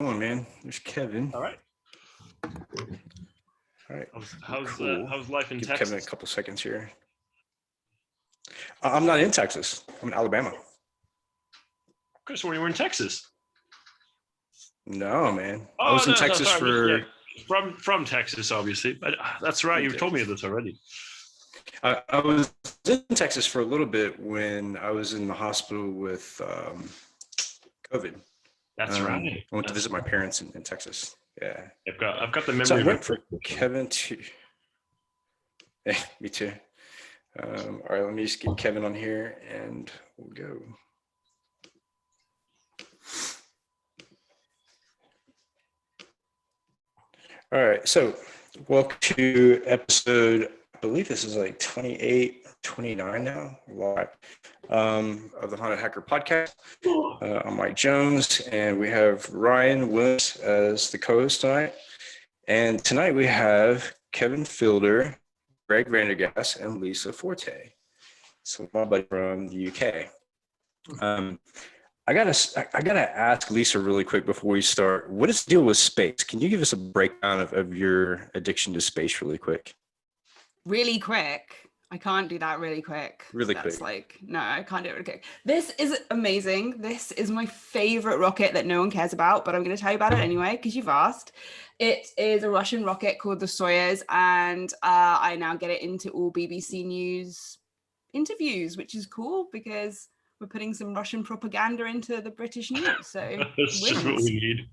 on, man? There's Kevin. All right. All right. How's life in Give Texas? Kevin a couple seconds here. I'm not in Texas. I'm in Alabama. Okay, so when you were in Texas. No, man. Oh, I was in no, Texas sorry. from Texas, obviously. But that's right. You told me this already. I was in Texas for a little bit when I was in the hospital with COVID. That's right. I went to visit my parents in Texas. Yeah. I've got the memory. So I went for Kevin to. Yeah, me too. All right, let me just get Kevin on here and we'll go. All right, so welcome to episode, I believe this is like 28, 29 now, live, of the Haunted Hacker Podcast. I'm Mike Jones, and we have Ryan Williams as the co-host tonight. And tonight we have Kevin Fielder, Greg Vandergas, and Lisa Forte. So my buddy from the UK. I gotta ask Lisa really quick before we start. What is the deal with space? Can you give us a breakdown of your addiction to space really quick? Really quick. I can't do that really quick. Really quick. No, I can't do it really quick. This is amazing. This is my favorite rocket that no one cares about, but I'm going to tell you about it anyway because you've asked. It is a Russian rocket called the Soyuz, and I now get it into all BBC News interviews, which is cool because we're putting some Russian propaganda into the British news. So that's just what we need.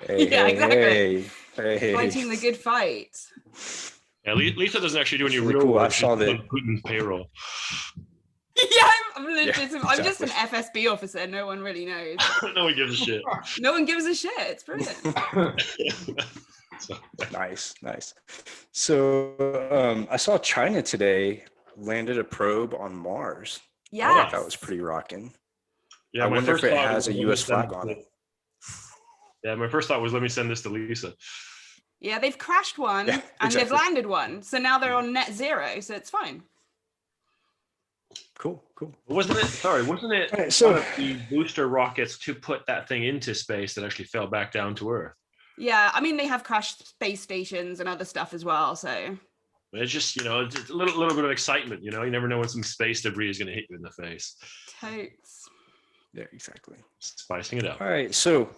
Exactly. Fighting the good fight. Yeah, Lisa doesn't actually do any really real cool. work. I saw that. Putin's payroll. Yeah, I'm legit. Yeah, exactly. I'm just an FSB officer. No one really knows. No one gives a shit. No one gives a shit. It's brilliant. Nice. So I saw China today landed a probe on Mars. Yeah, I thought that was pretty rocking. Yeah, I wonder if it has a U.S. flag on it. Yeah, my first thought was, let me send this to Lisa. Yeah, they've crashed one and they've landed one. So now they're on net zero, so it's fine. Cool. Wasn't it right, one of the booster rockets to put that thing into space that actually fell back down to Earth? Yeah, I mean, they have crashed space stations and other stuff as well, so... It's just, it's a little bit of excitement, you never know when some space debris is going to hit you in the face. Totes. Yeah, exactly. Spicing it up. All right, so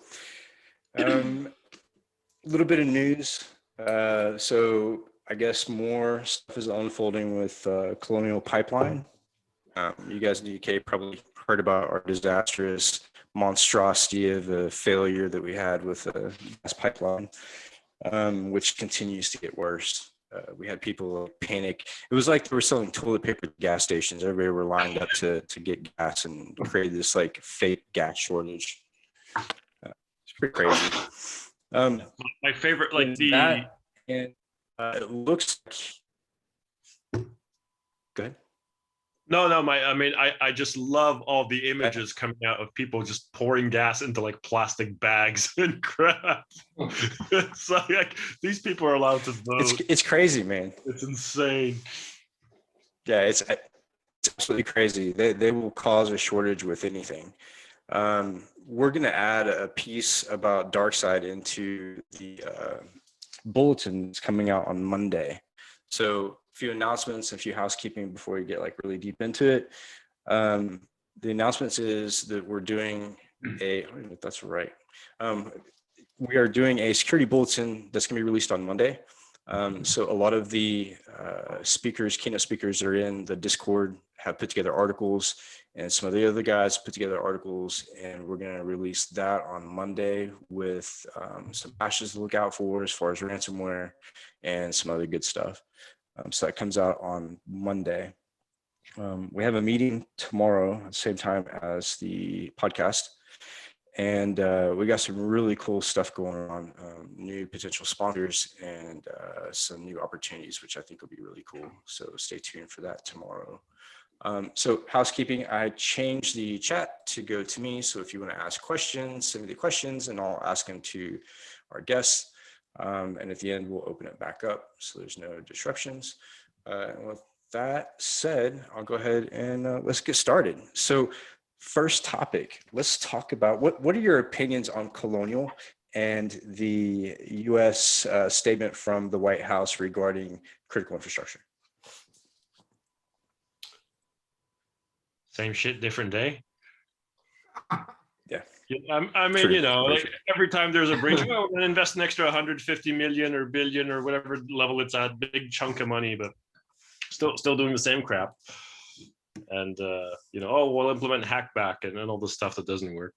a little bit of news. So I guess more stuff is unfolding with Colonial Pipeline. You guys in the UK probably heard about our disastrous monstrosity of a failure that we had with the gas pipeline, which continues to get worse. We had people panic. It was like they were selling toilet paper at gas stations. Everybody were lined up to get gas and created this like fake gas shortage. It's pretty crazy. My favorite, like that, and it looks like. Go ahead. No, I just love all the images coming out of people just pouring gas into like plastic bags and crap. It's like these people are allowed to vote. It's crazy, man. It's insane. Yeah, it's absolutely crazy. They will cause a shortage with anything. We're going to add a piece about DarkSide into the bulletins coming out on Monday. So a few announcements, a few housekeeping before we get like really deep into it. The announcements is that we're doing I don't know if that's right. We are doing a security bulletin that's going to be released on Monday. So a lot of the keynote speakers that are in the Discord have put together articles, and some of the other guys put together articles, and we're going to release that on Monday with some patches to look out for as far as ransomware and some other good stuff. So that comes out on Monday. We have a meeting tomorrow at the same time as the podcast. And we got some really cool stuff going on, new potential sponsors and some new opportunities, which I think will be really cool. So stay tuned for that tomorrow. So housekeeping, I changed the chat to go to me. So if you want to ask questions, send me the questions and I'll ask them to our guests. And at the end, we'll open it back up so there's no disruptions. And with that said, I'll go ahead and let's get started. So first topic, let's talk about what are your opinions on Colonial and the U.S. Statement from the White House regarding critical infrastructure. Same shit, different day. Yeah. Yeah, I mean, True. you know, Very like true. every time there's a breach, oh, we're going to invest an extra 150 million or billion or whatever level it's at, big chunk of money, but still doing the same crap. And you know, oh, we'll implement hackback and then all the stuff that doesn't work.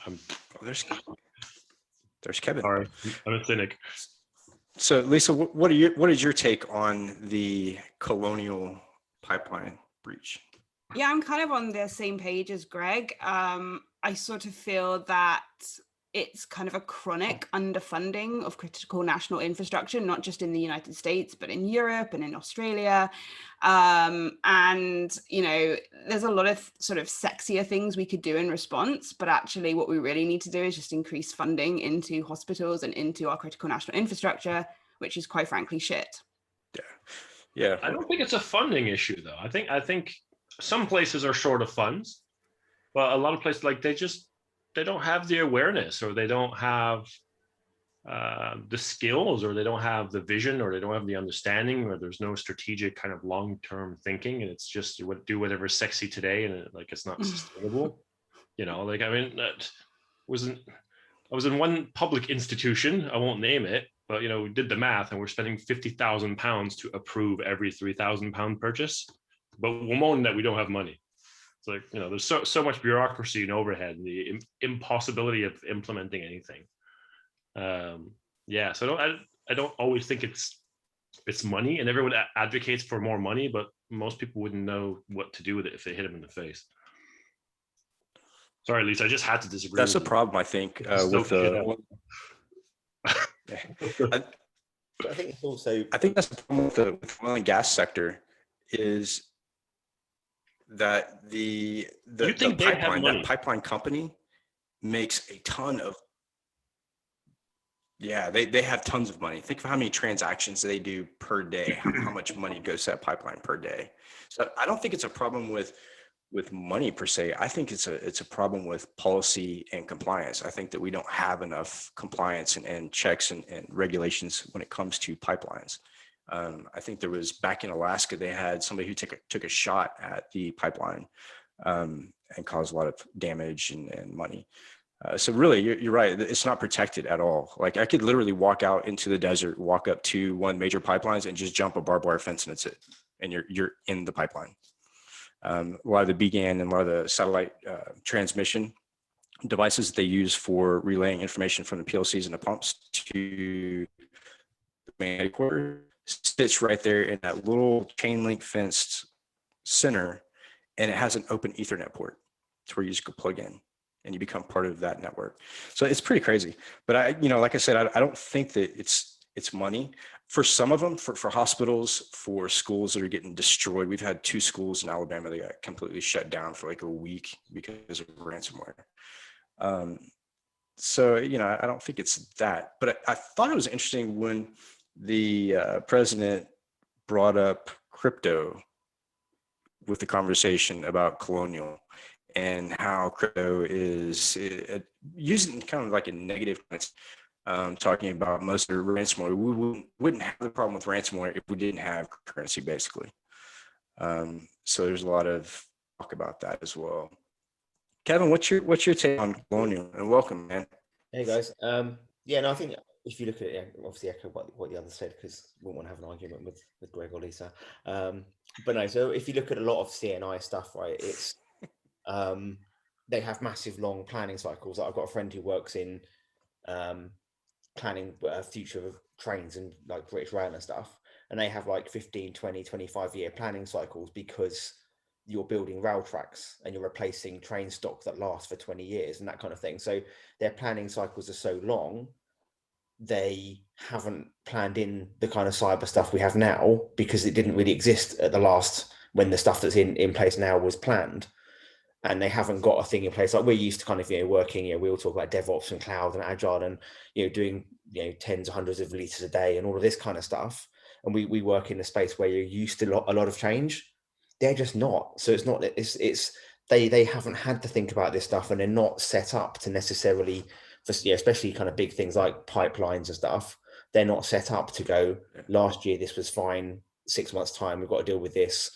I'm Oh, there's Kevin. sorry, I'm a cynic. So, Lisa, what is your take on the Colonial Pipeline breach? Yeah, I'm kind of on the same page as Greg. I sort of feel that it's kind of a chronic underfunding of critical national infrastructure, not just in the United States, but in Europe and in Australia. And, you know, there's a lot of sort of sexier things we could do in response, but actually what we really need to do is just increase funding into hospitals and into our critical national infrastructure, which is quite frankly shit. Yeah. I don't think it's a funding issue though. I think some places are short of funds, but a lot of places like they don't have the awareness, or they don't have the skills, or they don't have the vision, or they don't have the understanding, or there's no strategic kind of long-term thinking, and it's just do whatever's sexy today, and it's not sustainable. You know, like I mean, I was in one public institution, I won't name it, but you know, we did the math, and we're spending £50,000 to approve every £3,000 purchase, but we're moaning that we don't have money. It's like, you know, there's so much bureaucracy and overhead, and the impossibility of implementing anything. Yeah, so I don't always think it's money, and everyone advocates for more money, but most people wouldn't know what to do with it if they hit them in the face. Sorry, Lisa, I just had to disagree. That's a problem, I think, with the. I think it's also. I think that's the problem with the oil and gas sector, is that the pipeline company makes a ton of. Yeah, they have tons of money. Think of how many transactions they do per day, how much money goes to that pipeline per day. So I don't think it's a problem with money per se. I think it's a problem with policy and compliance. I think that we don't have enough compliance and checks and regulations when it comes to pipelines. I think there was, back in Alaska, they had somebody who took a shot at the pipeline and caused a lot of damage and money. So really, you're right. It's not protected at all. Like, I could literally walk out into the desert, walk up to one major pipelines and just jump a barbed wire fence, and that's it. And you're in the pipeline. A lot of the BGAN and a lot of the satellite transmission devices that they use for relaying information from the PLCs and the pumps to the main headquarters sits right there in that little chain link fenced center, and it has an open Ethernet port. It's where you just go plug in and you become part of that network. So it's pretty crazy. But like I said, I don't think that it's money. For some of them, for hospitals, for schools that are getting destroyed. We've had 2 schools in Alabama that got completely shut down for like a week because of ransomware. So, I don't think it's that. But I thought it was interesting when the president brought up crypto with the conversation about Colonial, and how crypto is using kind of like a negative, talking about most of the ransomware. We wouldn't have the problem with ransomware if we didn't have currency, basically. So there's a lot of talk about that as well. Kevin, what's your take on Colonial? And welcome, man. Hey guys. Yeah, no, I think if you look at it, obviously echo what the others said, because we won't want to have an argument with Greg or Lisa. But no, so if you look at a lot of CNI stuff, right, it's they have massive long planning cycles. I've got a friend who works in planning future of trains and like British Rail and stuff, and they have like 15, 20, 25 year planning cycles, because you're building rail tracks and you're replacing train stock that lasts for 20 years and that kind of thing. So their planning cycles are so long, they haven't planned in the kind of cyber stuff we have now, because it didn't really exist at the last, when the stuff that's in place now was planned. And they haven't got a thing in place. Like, we're used to kind of, working, we all talk about DevOps and cloud and agile and, doing, tens or hundreds of releases a day and all of this kind of stuff. And we work in a space where you're used to a lot of change. They're just not. So it's not, they haven't had to think about this stuff, and they're not set up to necessarily for especially kind of big things like pipelines and stuff. They're not set up to go, last year this was fine, 6 months time we've got to deal with this.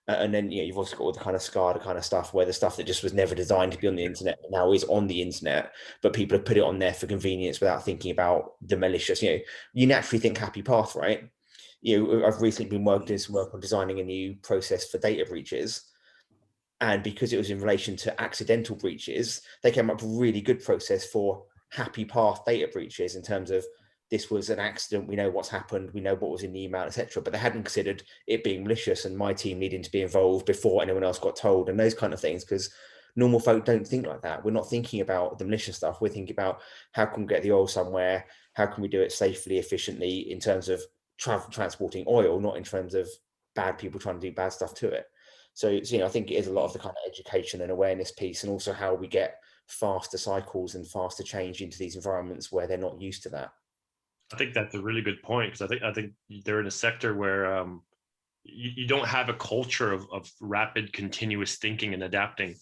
And then you've also got all the kind of SCADA kind of stuff, where the stuff that just was never designed to be on the internet now is on the internet, but people have put it on there for convenience without thinking about the malicious. You naturally think happy path, right? I've recently been doing some work on designing a new process for data breaches, and because it was in relation to accidental breaches, they came up with a really good process for happy path data breaches, in terms of, this was an accident, we know what's happened, we know what was in the email, etc. But they hadn't considered it being malicious and my team needing to be involved before anyone else got told, and those kind of things, because normal folk don't think like that. We're not thinking about the malicious stuff. We're thinking about, how can we get the oil somewhere? How can we do it safely, efficiently, in terms of transporting oil, not in terms of bad people trying to do bad stuff to it. So I think it is a lot of the kind of education and awareness piece, and also how we get faster cycles and faster change into these environments where they're not used to that. I think that's a really good point, because I think they're in a sector where you don't have a culture of rapid, continuous thinking and adapting.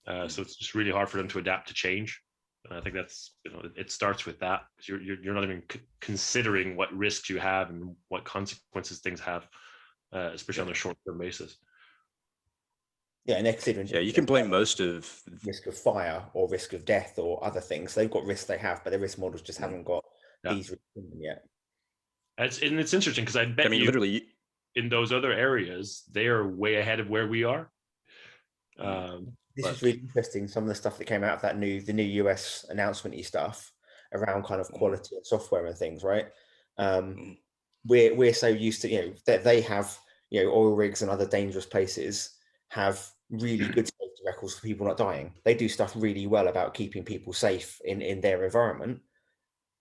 So it's just really hard for them to adapt to change. And I think that's, it starts with that, because you're not even considering what risks you have and what consequences things have, especially on a short-term basis. Yeah, and they're considering. Yeah, you can blame most of risk of fire or risk of death or other things. They've got risks they have, but their risk models just haven't got these risks in them yet. It's interesting, because I bet literally, in those other areas, they are way ahead of where we are. This is really interesting. Some of the stuff that came out of the new US announcement-y stuff around kind of quality and software and things, right? We're so used to, that they have, oil rigs and other dangerous places have really good safety records for people not dying. They do stuff really well about keeping people safe in their environment.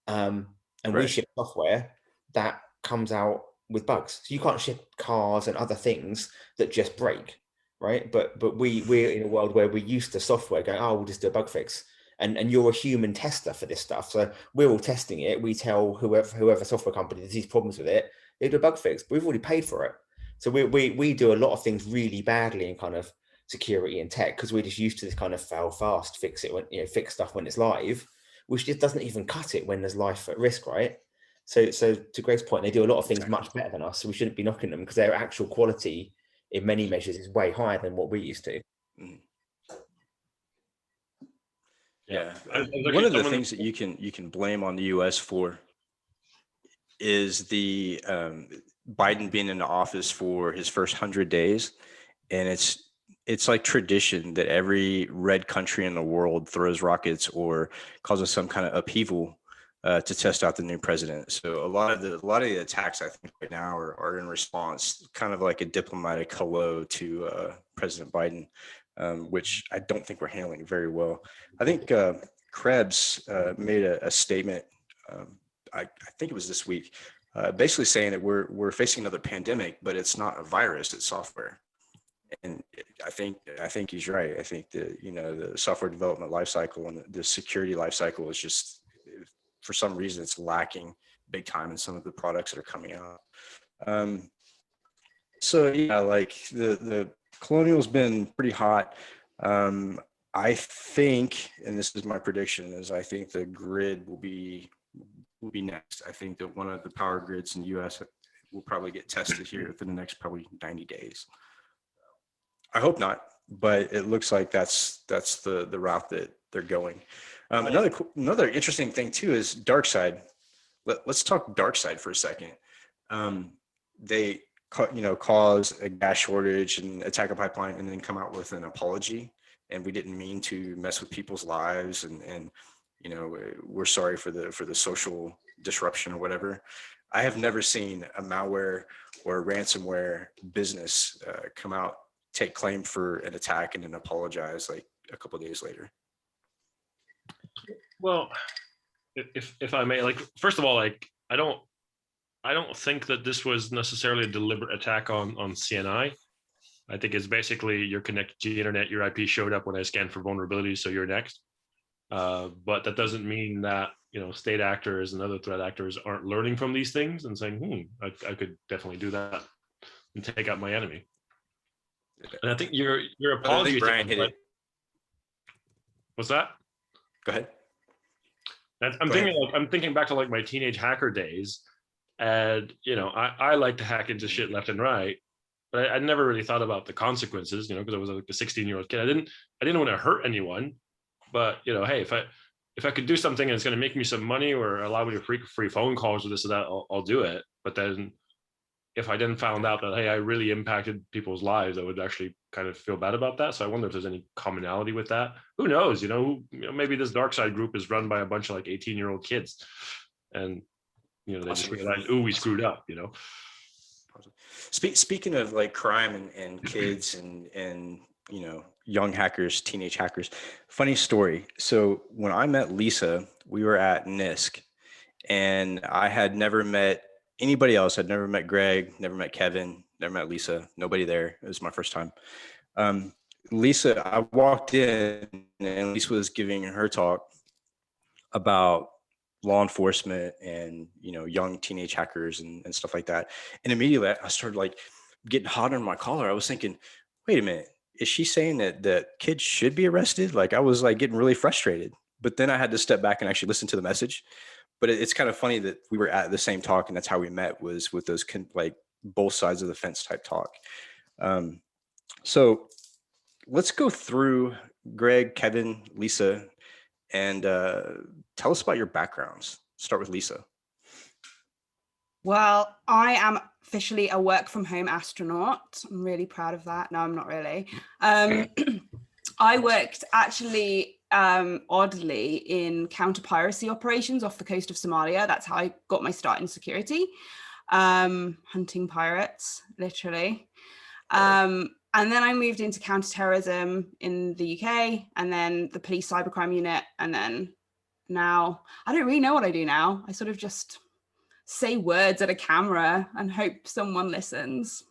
And we ship software that comes out with bugs. So you can't ship cars and other things that just break, right? But we're in a world where we're used to software going, oh, we'll just do a bug fix. And you're a human tester for this stuff. So we're all testing it. We tell whoever software company there's these problems with it, they do a bug fix, but we've already paid for it. So we do a lot of things really badly in kind of security and tech, because we're just used to this kind of fail fast, fix it when, fix stuff when it's live, which just doesn't even cut it when there's life at risk, right? So to Greg's point, they do a lot of things much better than us, so we shouldn't be knocking them, because their actual quality in many measures is way higher than what we're used to. Yeah, one of the things that you can blame on the US for is the Biden being in the office for his first 100 days, and it's like tradition that every red country in the world throws rockets or causes some kind of upheaval to test out the new president. So a lot of the attacks, I think, right now are in response, kind of like a diplomatic hello to President Biden, which I don't think we're handling very well. I think Krebs made a statement. I think it was this week, basically saying that we're facing another pandemic, but it's not a virus; it's software. And I think he's right. I think the software development lifecycle and the security lifecycle is just, for some reason, it's lacking big time in some of the products that are coming out. So yeah, like the Colonial's been pretty hot. I think, and this is my prediction, is I think the grid will be next. I think that one of the power grids in the US will probably get tested here within the next probably 90 days. I hope not, but it looks like that's the route that they're going. Another interesting thing too is DarkSide. Let's talk DarkSide for a second. They cause a gas shortage and attack a pipeline, and then come out with an apology. And we didn't mean to mess with people's lives, and we're sorry for the social disruption or whatever. I have never seen a malware or a ransomware business come out, take claim for an attack, and then apologize like a couple of days later. Well, if I may, first of all, I don't think that this was necessarily a deliberate attack on CNI. I think it's basically you're connected to the internet, your IP showed up when I scanned for vulnerabilities, so you're next. But that doesn't mean that state actors and other threat actors aren't learning from these things and saying, I could definitely do that and take out my enemy. And I think your apology. Brian hit it. What's that? Go ahead. I'm Go thinking ahead. like I'm thinking back to like my teenage hacker days, and I like to hack into shit left and right, but I never really thought about the consequences, because I was like a 16-year-old kid. I didn't want to hurt anyone, but hey, if I could do something and it's going to make me some money or allow me to free phone calls or this or that, I'll do it. But then if I then found out that, hey, I really impacted people's lives, I would actually kind of feel bad about that. So I wonder if there's any commonality with that. Who knows? Maybe this dark side group is run by a bunch of like 18-year-old kids, and they just Possibly. realize, ooh, we screwed up. Speaking of like crime and kids and young hackers, teenage hackers, funny story. So when I met Lisa, we were at NISC, and I had never met anybody else. I'd never met Greg, never met Kevin, never met Lisa. Nobody there. It was my first time. Lisa, I walked in and Lisa was giving her talk about law enforcement and young teenage hackers and stuff like that. And immediately I started like getting hot on my collar. I was thinking, wait a minute, is she saying that kids should be arrested? Like, I was like getting really frustrated. But then I had to step back and actually listen to the message. But it's kind of funny that we were at the same talk, and that's how we met, was with those like both sides of the fence type talk. So let's go through Greg, Kevin, Lisa, and tell us about your backgrounds. Start with Lisa. Well, I am officially a work from home astronaut. I'm really proud of that. No, I'm not really. I worked actually oddly in counter piracy operations off the coast of Somalia. That's how I got my start in security, hunting pirates, literally. And then I moved into counterterrorism in the UK, and then the police cybercrime unit. And then now I don't really know what I do now. I sort of just say words at a camera and hope someone listens.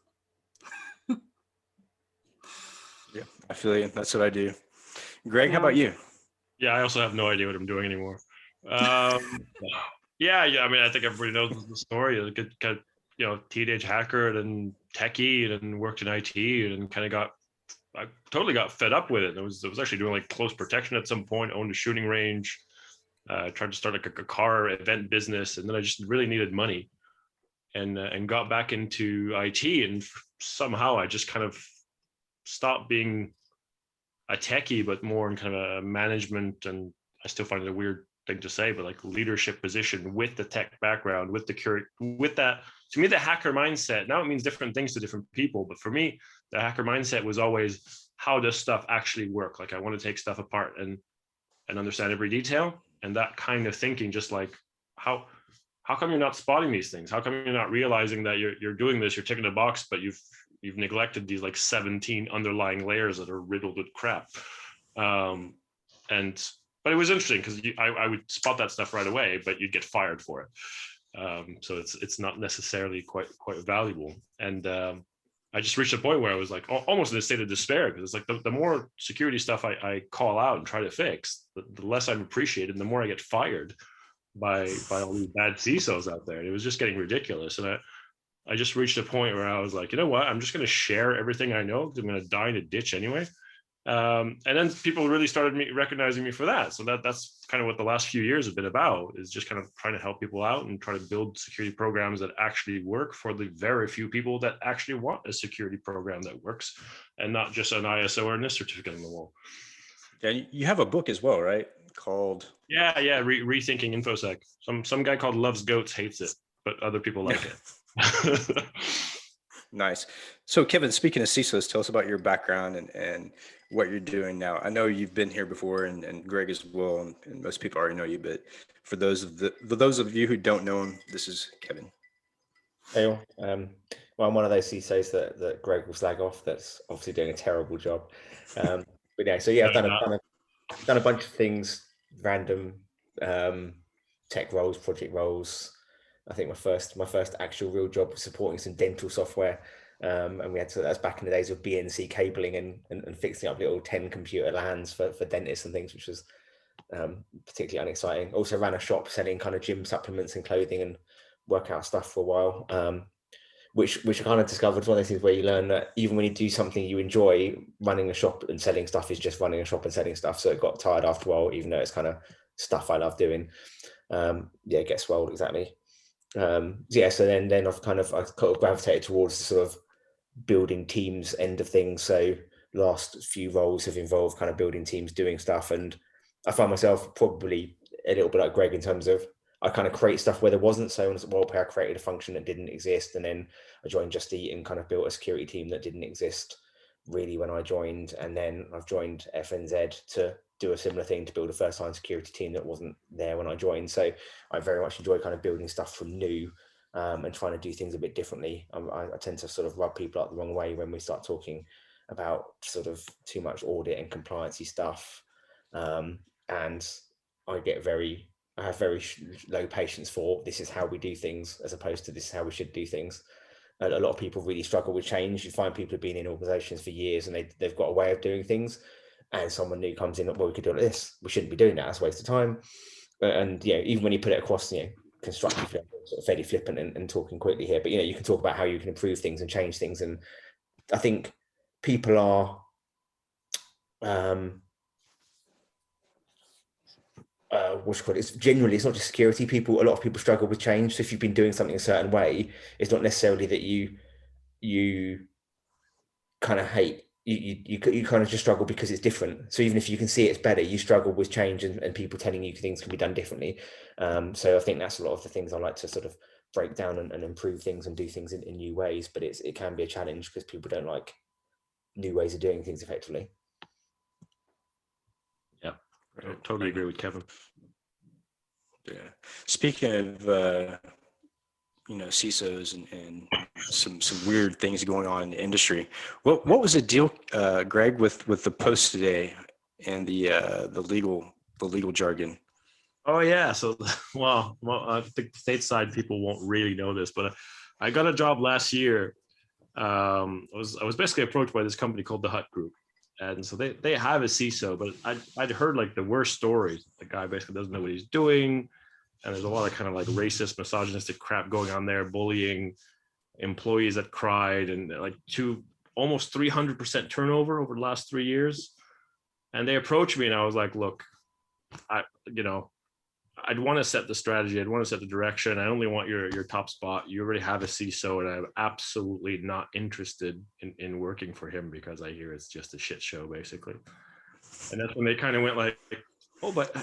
Yeah, I feel you. That's what I do. Greg, how about you? Yeah, I also have no idea what I'm doing anymore. Yeah. I mean, I think everybody knows the story. A good kind of, teenage hacker and techie, and worked in IT, and kind of I totally got fed up with it. I was actually doing like close protection at some point, owned a shooting range, tried to start like a car event business, and then I just really needed money, and got back into IT, and somehow I just kind of stopped being a techie, but more in kind of a management, and I still find it a weird thing to say, but like leadership position with the tech background, with that. To me, the hacker mindset, now it means different things to different people, but for me, the hacker mindset was always, how does stuff actually work? Like, I want to take stuff apart and understand every detail. And that kind of thinking, just like, how come you're not spotting these things? How come you're not realizing that you're doing this, you're ticking a box, but you've neglected these like 17 underlying layers that are riddled with crap. But it was interesting because I would spot that stuff right away, but you'd get fired for it. So it's not necessarily quite valuable. And I just reached a point where I was like almost in a state of despair, because it's like the more security stuff I call out and try to fix, the less I'm appreciated, and the more I get fired by all these bad CISOs out there. And it was just getting ridiculous. And I just reached a point where I was like, you know what? I'm just going to share everything I know, because I'm going to die in a ditch anyway. And then people really started recognizing me for that. So that's kind of what the last few years have been about, is just kind of trying to help people out and try to build security programs that actually work for the very few people that actually want a security program that works, and not just an ISO or a NIST certificate on the wall. Yeah, you have a book as well, right? Called Rethinking InfoSec. Some guy called Loves Goats hates it, but other people like it. Nice. So Kevin, speaking of CISOs, tell us about your background and what you're doing now. I know you've been here before, and Greg as well, and most people already know you, but for those of you who don't know him, this is Kevin. Hey, well, I'm one of those CISOs that Greg will slag off. That's obviously doing a terrible job. But yeah, so yeah, I've done a bunch of things, random tech roles, project roles. I think my first actual real job was supporting some dental software, and we had to. That's back in the days of BNC cabling and fixing up little 10 computer LANs for dentists and things, which was particularly unexciting. Also ran a shop selling kind of gym supplements and clothing and workout stuff for a while, which I kind of discovered one of those things where you learn that even when you do something you enjoy, running a shop and selling stuff is just running a shop and selling stuff. So it got tired after a while, even though it's kind of stuff I love doing. Yeah, get swelled, exactly. Yeah, so then I've kind of gravitated towards the sort of building teams end of things. So last few roles have involved kind of building teams, doing stuff, and I find myself probably a little bit like Greg in terms of I kind of create stuff where there wasn't. So on WorldPay, I created a function that didn't exist, and then I joined Just Eat and kind of built a security team that didn't exist really when I joined, and then I've joined FNZ to do a similar thing, to build a first-line security team that wasn't there when I joined. So I very much enjoy kind of building stuff from new, and trying to do things a bit differently. I tend to sort of rub people up the wrong way when we start talking about sort of too much audit and compliancy stuff, and I have very low patience for this is how we do things as opposed to this is how we should do things. A lot of people really struggle with change. You find people have been in organizations for years and they've got a way of doing things, and someone new comes in, well, we could do it like this. We shouldn't be doing that. That's a waste of time. And even when you put it across, constructively, sort of fairly flippant and talking quickly here, but you can talk about how you can improve things and change things. And I think people are it's generally, it's not just security people. A lot of people struggle with change. So if you've been doing something a certain way, it's not necessarily that you kind of hate, you kind of just struggle because it's different. So even if you can see it's better, you struggle with change and people telling you things can be done differently. So I think that's a lot of the things I like to sort of break down and improve things and do things in new ways. But it can be a challenge because people don't like new ways of doing things effectively. Yeah, I totally agree with Kevin. Yeah. Speaking of, CISOs and some weird things going on in the industry. What was the deal, Greg, with the post today and the legal jargon? Oh yeah, so well, I think the stateside people won't really know this, but I got a job last year. I was basically approached by this company called the Hut Group, and so they have a CISO, but I'd heard like the worst stories. The guy basically doesn't know what he's doing, and there's a lot of kind of like racist, misogynistic crap going on there, bullying employees that cried, and like almost 300% turnover over the last 3 years. And they approached me, and I was like, look, I'd want to set the strategy. I'd want to set the direction. I only want your top spot. You already have a CISO, and I'm absolutely not interested in working for him because I hear it's just a shit show, basically. And that's when they kind of went like, oh, but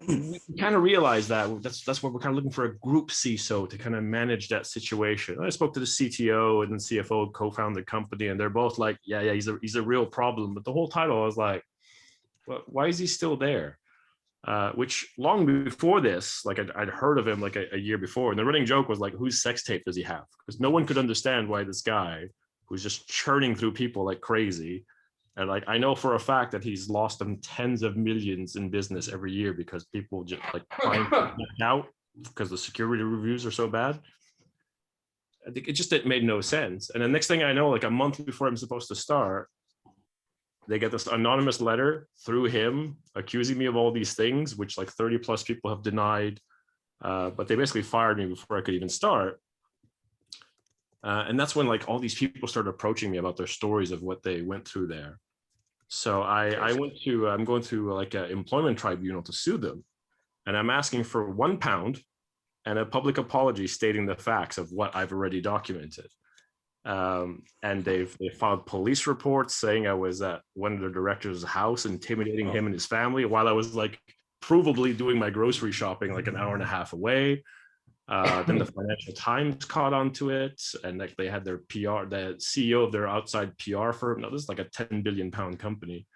we kind of realized that's what we're kind of looking for, a group CISO to kind of manage that situation. And I spoke to the CTO and the CFO, co-founded the company, and they're both like, yeah, he's a real problem. But the whole title, I was like, well, why is he still there? Which long before this, like I'd heard of him like a year before, and the running joke was like, whose sex tape does he have? Because no one could understand why this guy who's just churning through people like crazy, and like I know for a fact that he's lost them tens of millions in business every year because people just like find out because the security reviews are so bad. I think it made no sense. And the next thing I know, like a month before I'm supposed to start, they get this anonymous letter through him accusing me of all these things, which like 30 plus people have denied. But they basically fired me before I could even start. And that's when like all these people started approaching me about their stories of what they went through there. So I'm going to like an employment tribunal to sue them. And I'm asking for £1 and a public apology stating the facts of what I've already documented. And they've filed police reports saying I was at one of the director's house intimidating him and his family while I was like provably doing my grocery shopping like an hour and a half away. Then the Financial Times caught onto it, and like they had their PR, the CEO of their outside PR firm, now this is like a 10 billion pound company,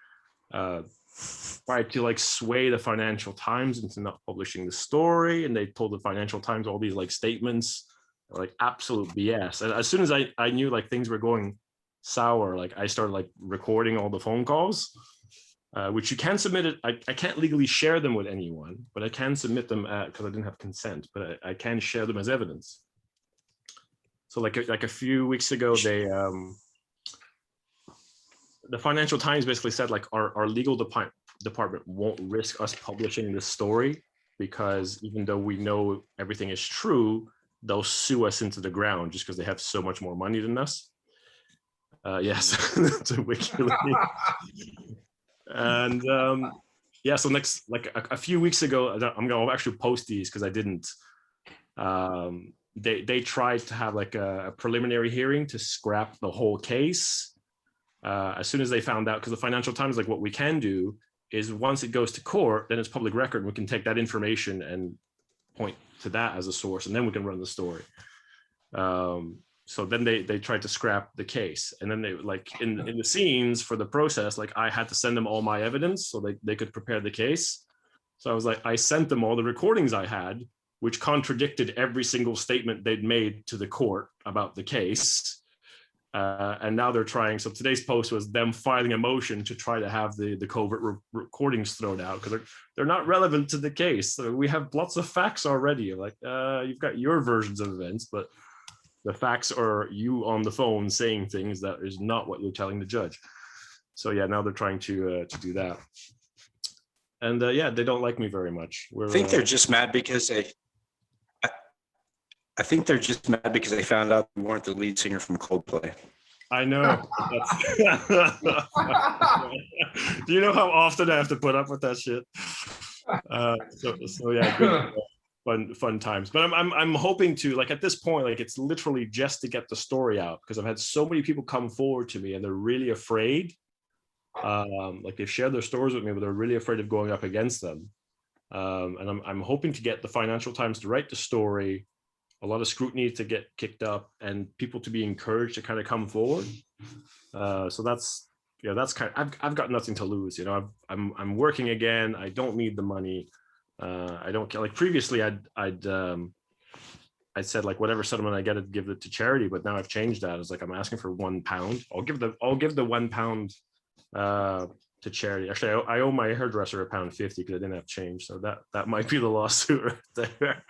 tried to like sway the Financial Times into not publishing the story, and they told the Financial Times all these like statements, like absolute BS. And as soon as I knew like things were going sour, like I started like recording all the phone calls, which you can submit it. I can't legally share them with anyone, but I can submit them because I didn't have consent, but I can share them as evidence. So like a few weeks ago, the Financial Times basically said like our legal department won't risk us publishing this story because even though we know everything is true, they'll sue us into the ground just because they have so much more money than us. Yes, it's a wiki. And yeah, so next, like a few weeks ago, I'm gonna actually post these because I didn't. They tried to have like a preliminary hearing to scrap the whole case. As soon as they found out, because the Financial Times, like what we can do is once it goes to court, then it's public record. We can take that information and point to that as a source, and then we can run the story. So then they tried to scrap the case, and then they like in the scenes for the process, like I had to send them all my evidence so they could prepare the case. So I was like, I sent them all the recordings I had, which contradicted every single statement they'd made to the court about the case. And now they're trying. So today's post was them filing a motion to try to have the covert recordings thrown out because they're not relevant to the case. So we have lots of facts already. Like you've got your versions of events, but the facts are you on the phone saying things that is not what you're telling the judge. So yeah, now they're trying to do that. And yeah, they don't like me very much. I think they're just mad because I think they're just mad because they found out you weren't the lead singer from Coldplay. I know. Do you know how often I have to put up with that shit? So yeah, good, fun times. But I'm hoping to, like, at this point, like it's literally just to get the story out because I've had so many people come forward to me and they're really afraid. Like they've shared their stories with me, but they're really afraid of going up against them. And I'm hoping to get the Financial Times to write the story, a lot of scrutiny to get kicked up, and people to be encouraged to kind of come forward. So that's kind of, I've got nothing to lose. You know, I'm working again. I don't need the money. I don't care. Like previously, I'd said like whatever settlement I get, I'd give it to charity. But now I've changed that. It's like I'm asking for £1. I'll give the £1 to charity. Actually, I owe my hairdresser £1.50 because I didn't have change. So that might be the lawsuit right there.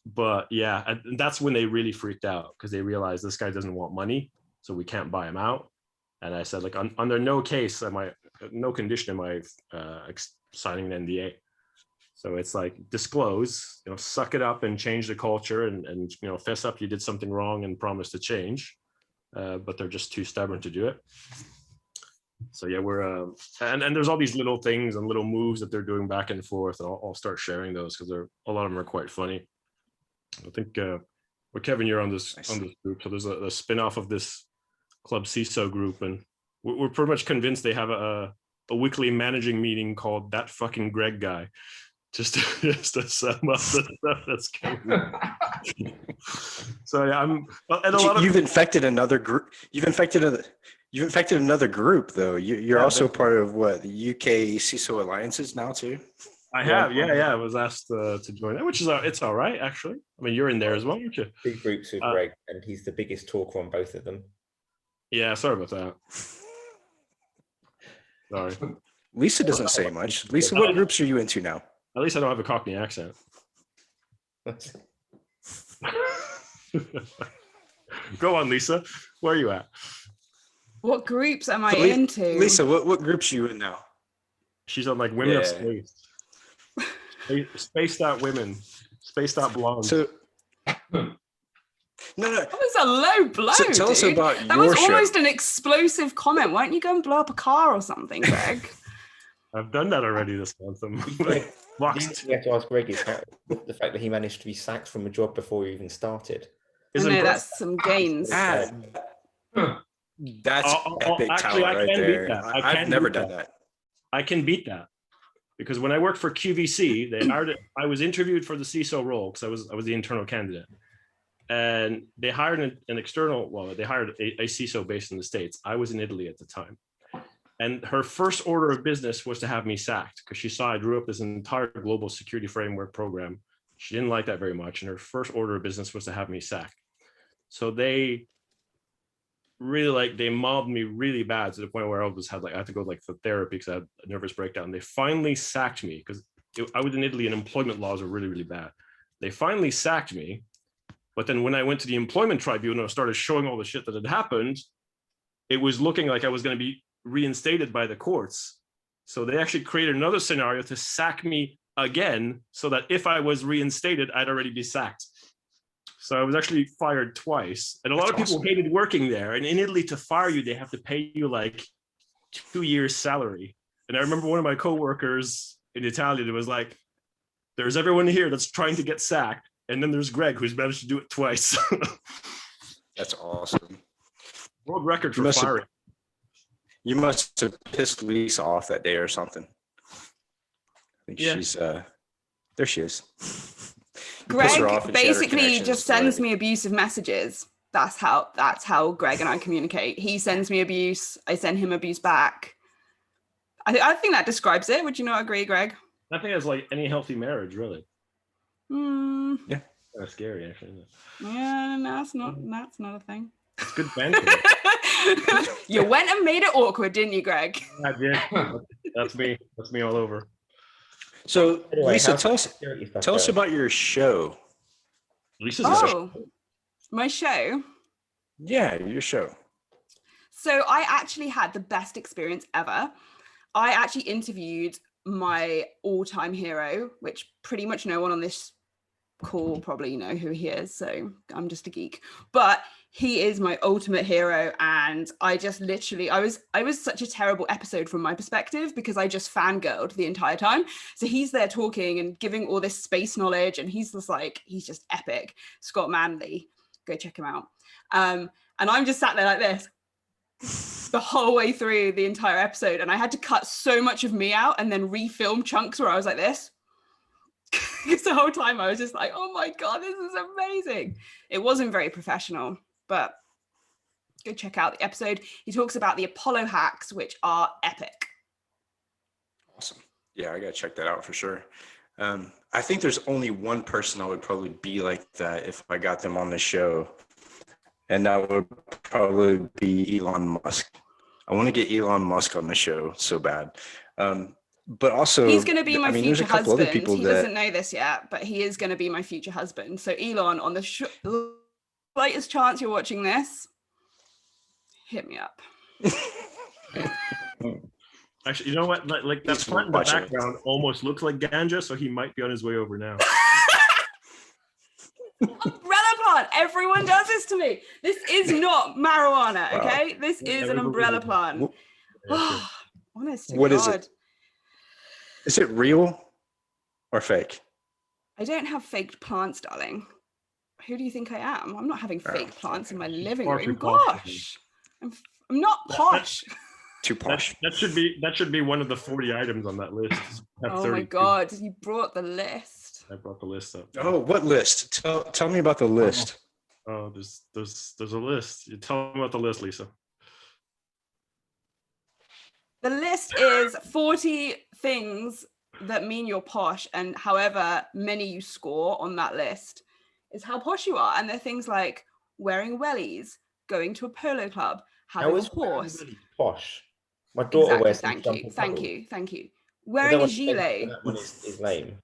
But yeah, and that's when they really freaked out because they realized this guy doesn't want money, so we can't buy him out. And I said, like, under no case no condition am I signing an NDA. So it's like disclose, you know, suck it up and change the culture, and you know, fess up you did something wrong and promise to change. But they're just too stubborn to do it. So yeah, we're and there's all these little things and little moves that they're doing back and forth, and I'll start sharing those because a lot of them are quite funny. I think, well, Kevin, you're on this group. So there's a spin-off of this Club CISO group, and we're pretty much convinced they have a weekly managing meeting called That Fucking Greg Guy, just to sum up the stuff that's coming. So yeah, and a lot of you've infected another group. You've infected another group, though. You're also part of what, the UK CISO alliances now too. I have, yeah. I was asked to join that, which is it's all right, actually. I mean, you're in there as well, aren't you? Big groups with Greg, and he's the biggest talker on both of them. Yeah, sorry about that. Sorry. Lisa doesn't say much. Lisa, what groups are you into now? At least I don't have a Cockney accent. Go on, Lisa. Where are you at? What groups am I So, into? Lisa, what groups are you in now? She's on like Women of Yeah. Space. Spaced out women. Spaced out blondes. So, no. That was a low blow. So tell us dude. about That your was show. almost an explosive comment. Why don't you go and blow up a car or something, Greg? I've done that already this month. I'm Greg, boxed. you have to ask Greg is the fact that he managed to be sacked from a job before he even started. I know that's some gains. That's epic actually, talent I right can beat there. that. I've never done that. I can beat that because when I worked for QVC, they hired. I was interviewed for the CISO role because I was the internal candidate, and they hired an external. Well, they hired a CISO based in the States. I was in Italy at the time, and her first order of business was to have me sacked because she saw I drew up this entire global security framework program. She didn't like that very much, and her first order of business was to have me sacked. So they really they mobbed me really bad to the point where I had to go for therapy because I had a nervous breakdown. They finally sacked me because I was in Italy and employment laws are really, really bad. They finally sacked me. But then when I went to the employment tribunal and started showing all the shit that had happened, it was looking like I was going to be reinstated by the courts. So they actually created another scenario to sack me again so that if I was reinstated, I'd already be sacked. So I was actually fired twice. And a lot of people hated working there. And in Italy, to fire you, they have to pay you like 2 years' salary. And I remember one of my coworkers in Italian. It was like, there's everyone here that's trying to get sacked, and then there's Greg who's managed to do it twice. That's awesome. World record You for must have- firing. You must have pissed Lisa off that day or something. I think Yeah. she's there she is. You pissed her off Greg and she had her basically connections just sends ready. me abusive messages. That's how Greg and I communicate. He sends me abuse. I send him abuse back. I think that describes it. Would you not agree, Greg? I think that's like any healthy marriage, really. Hmm. Kind of scary, actually. Isn't it? Yeah, no, that's not a thing. It's good banter. You went and made it awkward, didn't you, Greg? I did. That's me. That's me all over. So Anyway, Lisa, how's tell us security stuff tell us going? about your show. Lisa's Oh, my show. Yeah, your show. So I actually had the best experience ever. I actually interviewed my all-time hero, which pretty much no one on this call probably know who he is. So I'm just a geek, but he is my ultimate hero. And I just literally, I was such a terrible episode from my perspective because I just fangirled the entire time. So he's there talking and giving all this space knowledge, and he's just epic. Scott Manley, go check him out. And I'm just sat there like this the whole way through the entire episode, and I had to cut so much of me out and then refilm chunks where I was like this. Because the whole time I was just like, oh my god, this is amazing. It wasn't very professional, but go check out the episode. He talks about the Apollo hacks, which are epic. Awesome. Yeah, I gotta check that out for sure. I think there's only one person I would probably be like that if I got them on the show, and that would probably be Elon Musk. I want to get Elon Musk on the show so bad. But also, He's going to be my there's future a couple other husband. people He that doesn't know this yet, but he is going to be my future husband. So Elon, on the slightest chance you're watching this, hit me up. Actually, you know what? Like that He's plant in the watching. background almost looks like ganja, so he might be on his way over now. Umbrella plant. Everyone does this to me. This is not marijuana, Wow. okay? This is an umbrella plant. Yeah, sure. Honest to What God. is it? Is it real or fake? I don't have fake plants, darling. Who do you think I am? I'm not having Oh, fake plants in my living far room. too posh, Gosh, I'm not posh. Too posh. That should be one of the 40 items on that list. Have Oh my 32. God, you brought the list. I brought the list up. Oh, what list? Tell me about the list. Oh, there's a list. You tell me about the list, Lisa. The list is 40 things that mean you're posh, and however many you score on that list is how posh you are. And they're things like wearing wellies, going to a polo club, having How a is horse. really posh? My daughter Exactly. wears some Thank you. jumping Thank bubbles. you. Thank you. I Wearing don't a want to say gilet. That one is lame.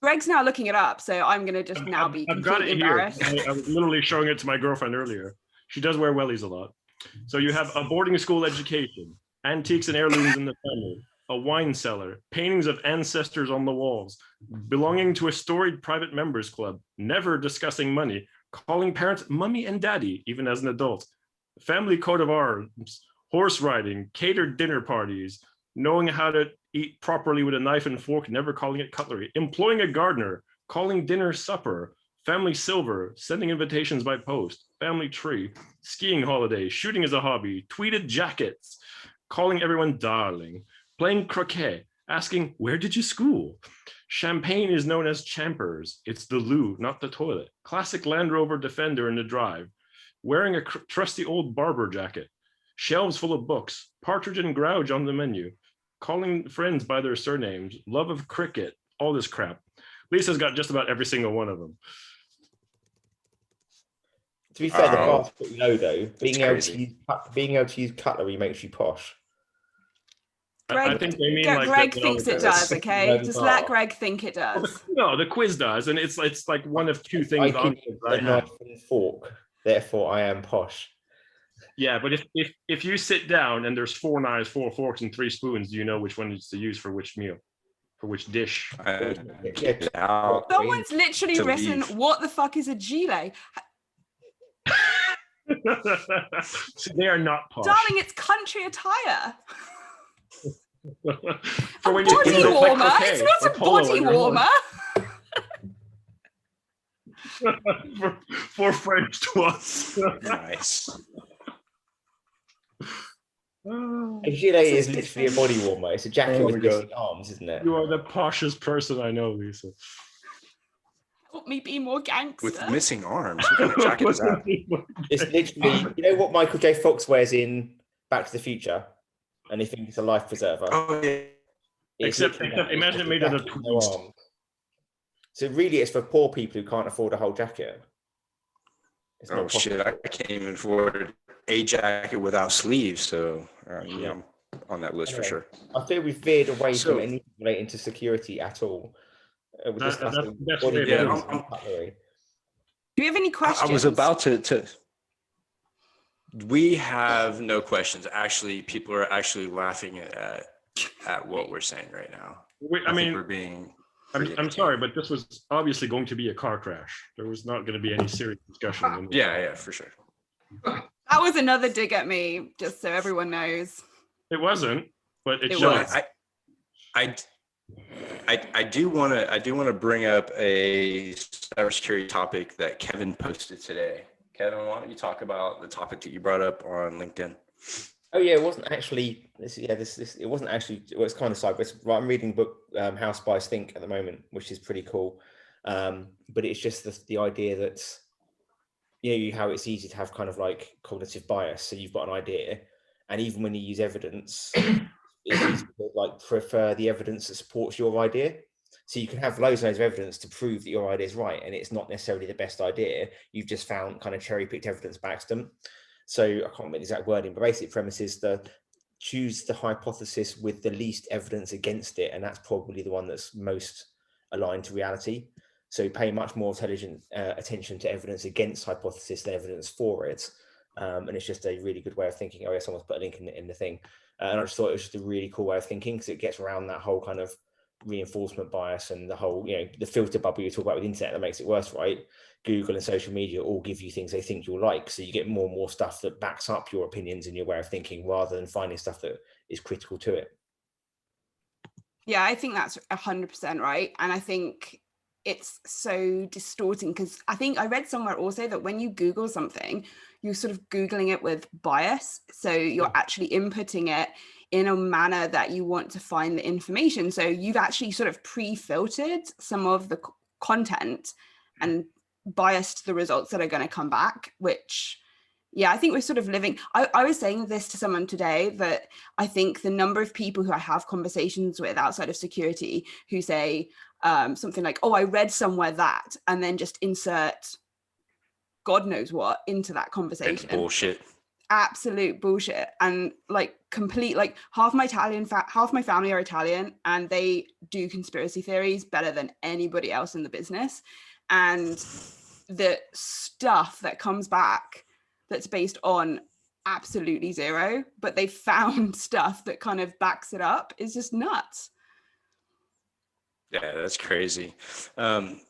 Greg's now looking it up, so I'm gonna just now be I've got it completely here. embarrassed. I was literally showing it to my girlfriend earlier. She does wear wellies a lot. So you have a boarding school education, antiques and heirlooms in the family, a wine cellar, paintings of ancestors on the walls, belonging to a storied private members club, never discussing money, calling parents mummy and daddy, even as an adult, family coat of arms, horse riding, catered dinner parties, knowing how to eat properly with a knife and fork, never calling it cutlery, employing a gardener, calling dinner supper, family silver, sending invitations by post, family tree, skiing holiday, shooting as a hobby, tweeted jackets, calling everyone darling, playing croquet, asking, where did you school? Champagne is known as champers. It's the loo, not the toilet. Classic Land Rover Defender in the drive. Wearing a trusty old barber jacket. Shelves full of books. Partridge and Grouch on the menu. Calling friends by their surnames. Love of cricket. All this crap. Lisa's got just about every single one of them. To be fair, the Oh, bar's pretty low though. Being able crazy. to use cutlery makes you posh. I Greg, think they mean Greg like that- thinks it that's- does, okay? no, Just no. let Greg think it does. No, the quiz does, and it's like one of two I things. can on use it that I a have. knife and fork, therefore I am posh. Yeah, but if you sit down and there's 4 knives, 4 forks, and 3 spoons, do you know which one is to use for which meal, for which dish? Get out. Someone's literally to written, leave. what the fuck is a gilet? So they are not posh. Darling, it's country attire. For A when you're body doing like warmer. croquet It's or not a polo body on your horse. warmer. for French toits. Nice. A gilet This is is literally a body warmer. It's a jacket Oh with my missing arms, isn't it? You are the poshest person I know, Lisa. Help me be more gangster. With missing arms. What kind of jacket is that? It's literally, you know what Michael J. Fox wears in Back to the Future, and they think it's a life preserver. Oh, yeah. It's Except literally that. It's imagine just a made out of jacket with no tweeds. arms. So really, it's for poor people who can't afford a whole jacket. It's not Oh shit! possible. I can't even afford a jacket without sleeves, so yeah, I'm on that list for Anyway, sure. I feel we've veered away So- from anything relating to security at all. We're discussing that's body very warmers good. and cutlery. Do we have any I questions? was about to. We have no questions. Actually, people are actually laughing at what we're saying right now. I think we're mean, being. I'm pretty sorry, entertaining. but this was obviously going to be a car crash. There was not going to be any serious discussion. in this. Yeah, for sure. That was another dig at me, just so everyone knows. It wasn't, but it It showed. was. I do want to bring up a cybersecurity topic that Kevin posted today. Kevin, why don't you talk about the topic that you brought up on LinkedIn? Oh yeah, it wasn't actually. It wasn't actually. Well, it's kind of cyber. I'm reading the book How Spies Think at the moment, which is pretty cool. But it's just the idea that how it's easy to have kind of like cognitive bias. So you've got an idea, and even when you use evidence, it's easy to like prefer the evidence that supports your idea. So you can have loads and loads of evidence to prove that your idea is right, and it's not necessarily the best idea. You've just found kind of cherry-picked evidence backs them. So I can't remember the exact wording, but basic premise is choose the hypothesis with the least evidence against it, and that's probably the one that's most aligned to reality. So pay much more intelligent attention to evidence against hypothesis than evidence for it. And it's just a really good way of thinking. Oh yeah, someone's put a link in the thing. And I just thought it was just a really cool way of thinking because it gets around that whole kind of reinforcement bias and the whole, the filter bubble you talk about with the internet that makes it worse, right? Google and social media all give you things they think you'll like. So you get more and more stuff that backs up your opinions and your way of thinking rather than finding stuff that is critical to it. Yeah, I think that's 100% right. And I think it's so distorting because I think I read somewhere also that when you Google something, you're sort of Googling it with bias. So you're actually inputting it in a manner that you want to find the information. So you've actually sort of pre-filtered some of the content and biased the results that are going to come back, which, yeah, I think we're sort of living. I was saying this to someone today that I think the number of people who I have conversations with outside of security who say something like, oh, I read somewhere that, and then just insert God knows what into that conversation. It's bullshit. Absolute bullshit. And like complete, like half my family are Italian and they do conspiracy theories better than anybody else in the business. And the stuff that comes back that's based on absolutely zero, but they found stuff that kind of backs it up is just nuts. Yeah, that's crazy. And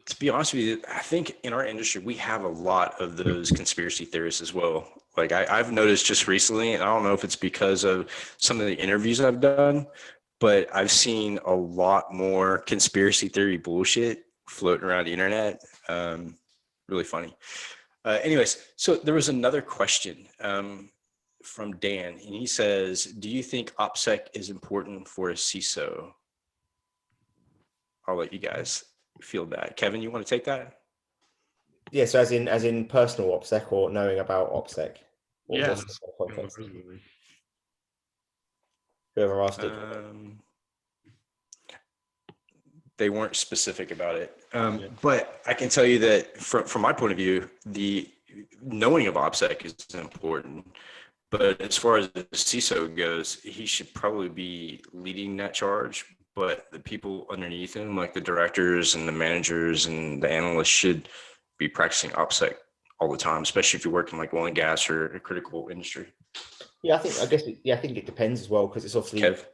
to be honest with you, I think in our industry, we have a lot of those conspiracy theorists as well. Like I've noticed just recently, and I don't know if it's because of some of the interviews I've done, but I've seen a lot more conspiracy theory bullshit floating around the internet. Really funny. Anyways, so there was another question from Dan, and he says, do you think OPSEC is important for a CISO? I'll let you guys field that. Kevin, you want to take that? Yeah, so as in personal OPSEC or knowing about OPSEC? Or Yeah. what's the context? Whoever asked it. They weren't specific about it. But I can tell you that from my point of view, the knowing of OPSEC is important. But as far as the CISO goes, he should probably be leading that charge. But the people underneath him, like the directors and the managers and the analysts, should be practicing OPSEC all the time, especially if you're working like oil and gas or a critical industry. Yeah, I think it depends as well, because it's obviously Kev?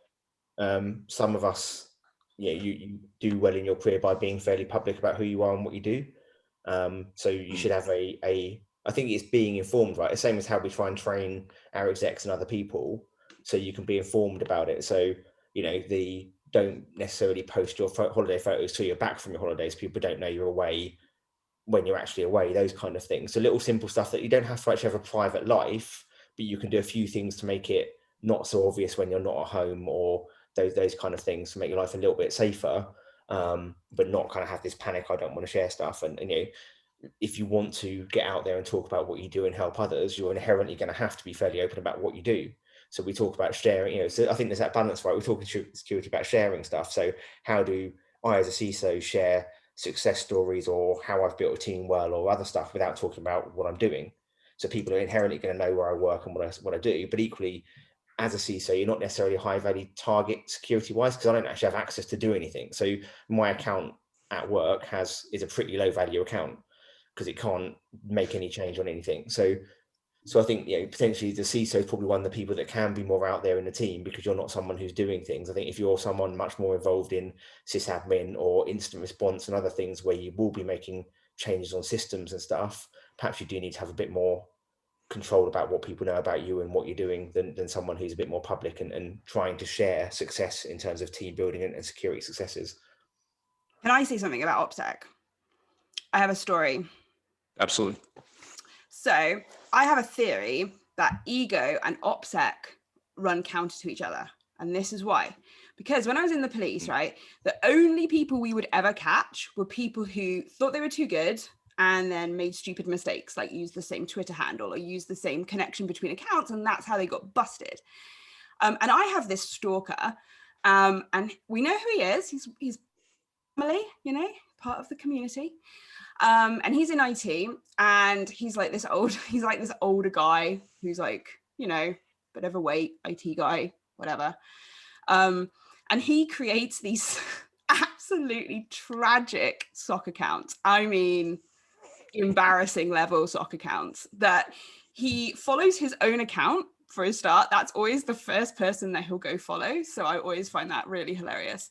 Some of us, you do well in your career by being fairly public about who you are and what you do. So you should have I think it's being informed, right? The same as how we try and train our execs and other people. so you can be informed about it. So, you know, don't necessarily post your holiday photos till you're back from your holidays. People don't know you're away when you're actually away, those kind of things. So little simple stuff that you don't have to actually have a private life, but you can do a few things to make it not so obvious when you're not at home, or those kind of things to make your life a little bit safer, but not kind of have this panic, I don't want to share stuff. And you know, if you want to get out there and talk about what you do and help others, you're inherently going to have to be fairly open about what you do. So we talk about sharing, you know, so I think there's that balance, right? We're talking security about sharing stuff. So how do I, as a CISO, share success stories or how I've built a team well or other stuff without talking about what I'm doing? So people are inherently going to know where I work and what I do. But equally, as a CISO, you're not necessarily a high value target security wise, because I don't actually have access to do anything. So my account at work is a pretty low value account because it can't make any change on anything. So I think, you know, potentially the CISO is probably one of the people that can be more out there in the team, because you're not someone who's doing things. I think if you're someone much more involved in sysadmin or incident response and other things where you will be making changes on systems and stuff, perhaps you do need to have a bit more control about what people know about you and what you're doing than someone who's a bit more public and trying to share success in terms of team building and security successes. Can I say something about OPSEC? I have a story. Absolutely. So I have a theory that ego and OPSEC run counter to each other. And this is why. Because when I was in the police, right, the only people we would ever catch were people who thought they were too good and then made stupid mistakes, like use the same Twitter handle or use the same connection between accounts. And that's how they got busted. And I have this stalker, and we know who he is. He's family, you know, part of the community. And he's in IT, and he's like this older guy who's like, you know, bit overweight, IT guy, whatever. And he creates these absolutely tragic sock accounts. I mean, embarrassing level sock accounts that he follows his own account for a start. That's always the first person that he'll go follow. So I always find that really hilarious.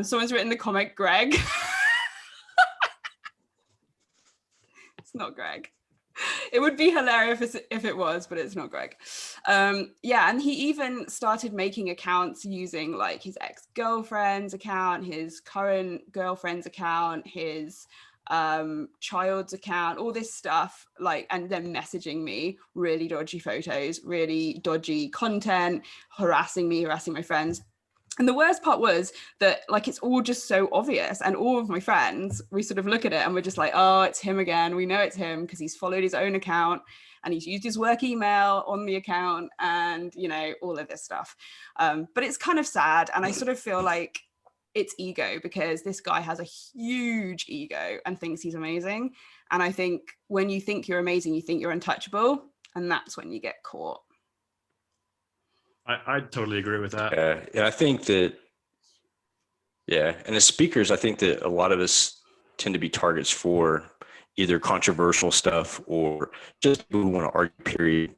Someone's written the comment, Greg. It's not Greg. It would be hilarious if it was, but it's not Greg. Yeah, and he even started making accounts using like his ex-girlfriend's account, his current girlfriend's account, his child's account, all this stuff, like, and then messaging me really dodgy photos, really dodgy content, harassing me, harassing my friends. And the worst part was that, like, it's all just so obvious. And all of my friends, we sort of look at it and we're just like, oh, it's him again. We know it's him because he's followed his own account and he's used his work email on the account and, you know, all of this stuff. But it's kind of sad. And I sort of feel like it's ego, because this guy has a huge ego and thinks he's amazing. And I think when you think you're amazing, you think you're untouchable. And that's when you get caught. I totally agree with that. Yeah, and I think that, yeah, and as speakers, I think that a lot of us tend to be targets for either controversial stuff or just people who want to argue, period.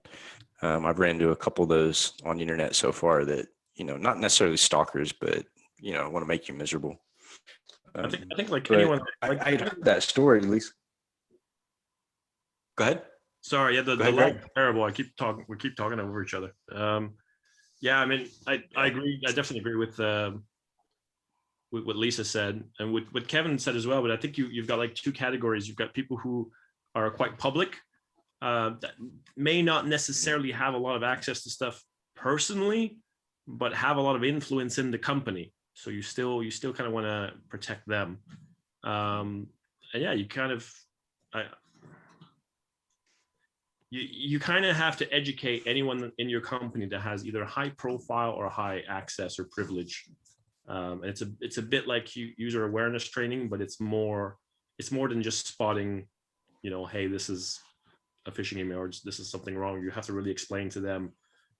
I've ran into a couple of those on the internet so far that, you know, not necessarily stalkers, but, you know, want to make you miserable. I think like anyone. Like, I heard that story, at least. Go ahead. Sorry, yeah, the ahead, lag Greg. is terrible. We keep talking over each other. Yeah, I mean, I agree. I definitely agree with what Lisa said and what Kevin said as well. But I think you've got like two categories. You've got people who are quite public, that may not necessarily have a lot of access to stuff personally, but have a lot of influence in the company. So you still kind of want to protect them. And yeah, you kind of, you kind of have to educate anyone in your company that has either a high profile or high access or privilege. And it's a bit like user awareness training, but it's more than just spotting, you know, hey, this is a phishing email or this is something wrong. You have to really explain to them,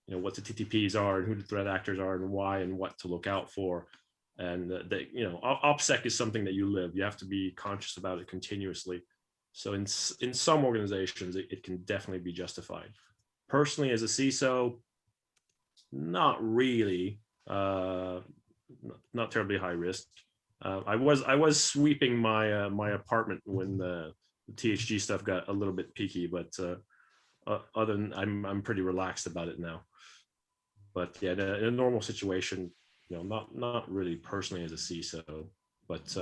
you know, what the TTPs are and who the threat actors are and why and what to look out for. And you know, OPSEC is something that you live. You have to be conscious about it continuously. So in some organizations, it can definitely be justified. Personally, as a CISO, not really, not terribly high risk. I was sweeping my my apartment when the THG stuff got a little bit peaky, but other than I'm pretty relaxed about it now. But yeah, in a normal situation, not really personally as a CISO, but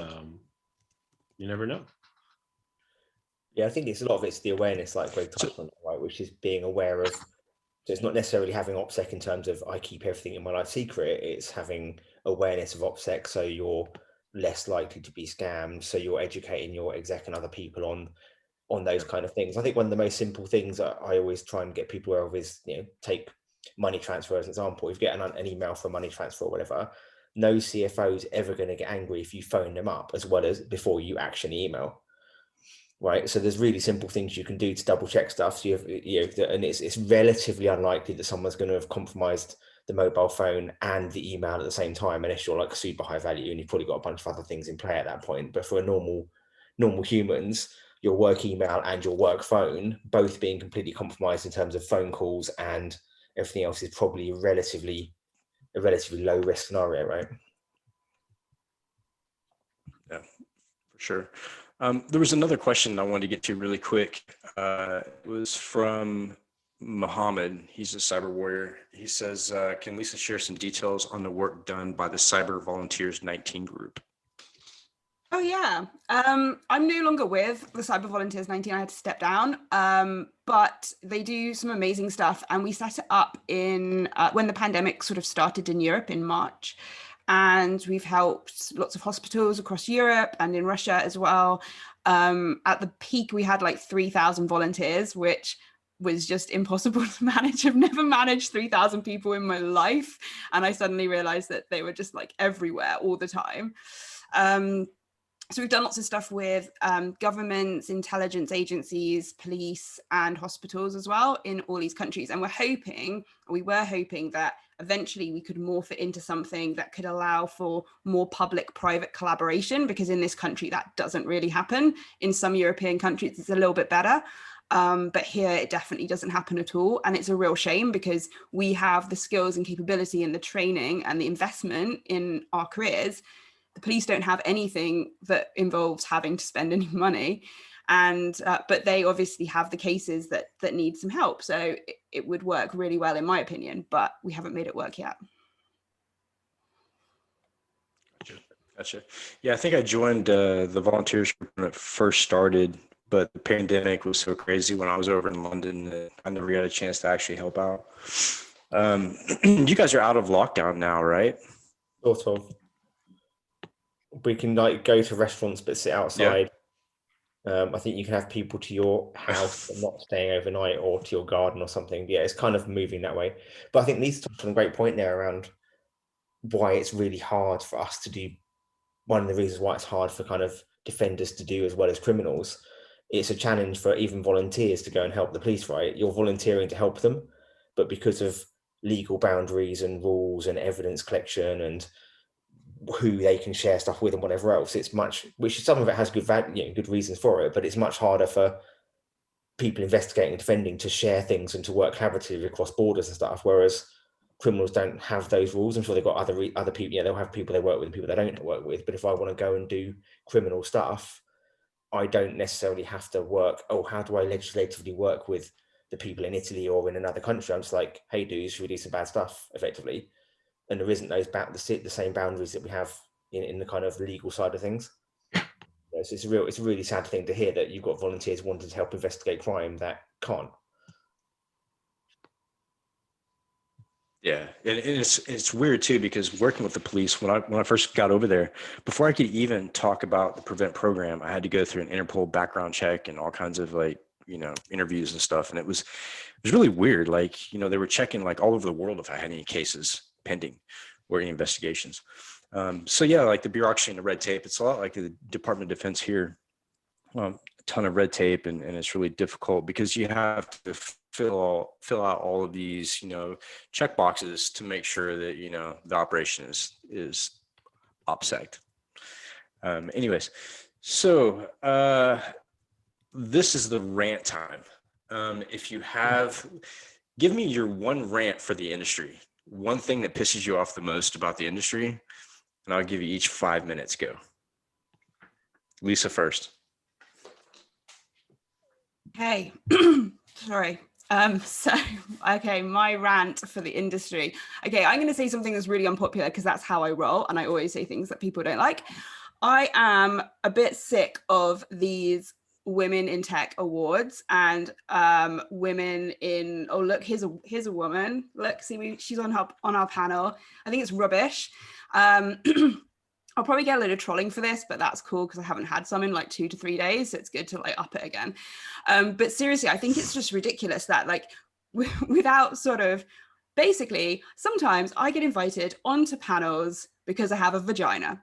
you never know. Yeah, I think it's a lot of it's the awareness, like Greg touched on, right, which is being aware of. So it's not necessarily having OPSEC in terms of I keep everything in my life secret. It's having awareness of OPSEC, so you're less likely to be scammed. So you're educating your exec and other people on those kind of things. I think one of the most simple things that I always try and get people aware of is, take money transfer as an example. If you get an email for money transfer or whatever, no CFO is ever going to get angry if you phone them up as well as before you action the email. Right, so there's really simple things you can do to double check stuff. So and it's relatively unlikely that someone's going to have compromised the mobile phone and the email at the same time, unless you're like super high value and you've probably got a bunch of other things in play at that point. But for a normal humans, your work email and your work phone both being completely compromised in terms of phone calls and everything else is probably a relatively low risk scenario, right? Yeah, for sure. There was another question I wanted to get to really quick. It was from Mohammed. He's a cyber warrior. He says, can Lisa share some details on the work done by the Cyber Volunteers 19 group? Oh yeah, I'm no longer with the Cyber Volunteers 19. I had to step down, but they do some amazing stuff. And we set it up in when the pandemic sort of started in Europe in March. And we've helped lots of hospitals across Europe and in Russia as well. At the peak, we had like 3,000 volunteers, which was just impossible to manage. I've never managed 3,000 people in my life. And I suddenly realized that they were just like everywhere all the time. So we've done lots of stuff with governments, intelligence agencies, police, and hospitals as well in all these countries. And we were hoping that eventually we could morph it into something that could allow for more public-private collaboration, because in this country that doesn't really happen. In some European countries, it's a little bit better. But here it definitely doesn't happen at all. And it's a real shame because we have the skills and capability and the training and the investment in our careers. The police don't have anything that involves having to spend any money, and but they obviously have the cases that need some help. So it would work really well, in my opinion, but we haven't made it work yet. Gotcha. Yeah, I think I joined the volunteers when it first started, but the pandemic was so crazy when I was over in London that I never got a chance to actually help out. You guys are out of lockdown now, right? Sort of. We can like go to restaurants but sit outside. I think you can have people to your house but not staying overnight, or to your garden or something. Yeah, it's kind of moving that way. But I think Lisa touched on a great point there around why it's really hard for us to do. One of the reasons why it's hard for kind of defenders to do as well as criminals. It's a challenge for even volunteers to go and help the police, right? You're volunteering to help them, but because of legal boundaries and rules and evidence collection and who they can share stuff with and whatever else, it's much, which some of it has good value, good reasons for it, but it's much harder for people investigating and defending to share things and to work collaboratively across borders and stuff, whereas criminals don't have those rules. I'm sure they've got other people, they'll have people they work with and people they don't work with, but if I want to go and do criminal stuff, I don't necessarily have to work, how do I legislatively work with the people in Italy or in another country? I'm just like, hey dudes, should we do some bad stuff effectively? And there isn't the same boundaries that we have in the kind of legal side of things. So it's a really sad thing to hear that you've got volunteers wanting to help investigate crime that can't. Yeah, and it's weird too, because working with the police, when I first got over there, before I could even talk about the Prevent program, I had to go through an Interpol background check and all kinds of interviews and stuff, and it was really weird. Like, they were checking like all over the world if I had any cases pending or any investigations. So yeah, like the bureaucracy and the red tape, it's a lot like the Department of Defense here. A ton of red tape, and it's really difficult because you have to fill out all of these, check boxes to make sure that, the operation is OPSEC. Anyways, so this is the rant time. If you give me your one rant for the industry, one thing that pisses you off the most about the industry, and I'll give you each 5 minutes. Go. Lisa first. Hey, sorry. So, okay, my rant for the industry. Okay, I'm going to say something that's really unpopular because that's how I roll, and I always say things that people don't like. I am a bit sick of these women in tech awards and women in. Oh, look, here's a woman. Look, see, she's on our panel. I think it's rubbish. I'll probably get a load of trolling for this, but that's cool because I haven't had some in like 2 to 3 days. So it's good to like up it again. But seriously, I think it's just ridiculous that like without sort of basically, sometimes I get invited onto panels because I have a vagina.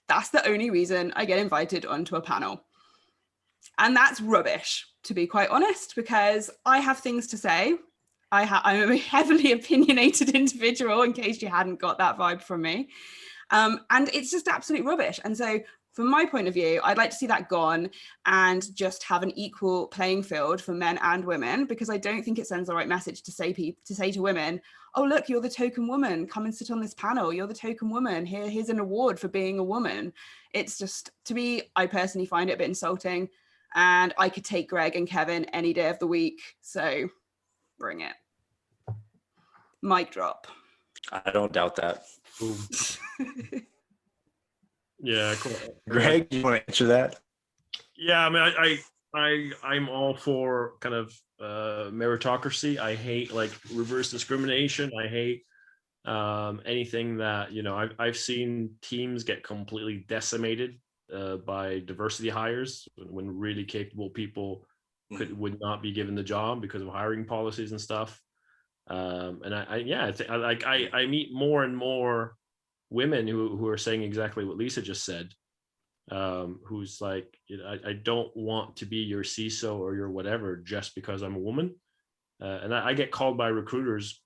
That's the only reason I get invited onto a panel. And that's rubbish, to be quite honest, because I have things to say. I'm a heavily opinionated individual, in case you hadn't got that vibe from me. And it's just absolute rubbish. And so from my point of view, I'd like to see that gone and just have an equal playing field for men and women, because I don't think it sends the right message to say to women, oh, look, you're the token woman, come and sit on this panel. You're the token woman. Here's an award for being a woman. It's just, to me, I personally find it a bit insulting, and I could take Greg and Kevin any day of the week. So bring it. Mic drop. I don't doubt that. Yeah, cool. Greg, do you want to answer that? Yeah, I mean, I'm all for kind of meritocracy. I hate like reverse discrimination. I hate anything that, you know, I've seen teams get completely decimated by diversity hires when really capable people would not be given the job because of hiring policies and stuff. And I meet more and more women who are saying exactly what Lisa just said. Who's like, you know, I don't want to be your CISO or your whatever just because I'm a woman. And I get called by recruiters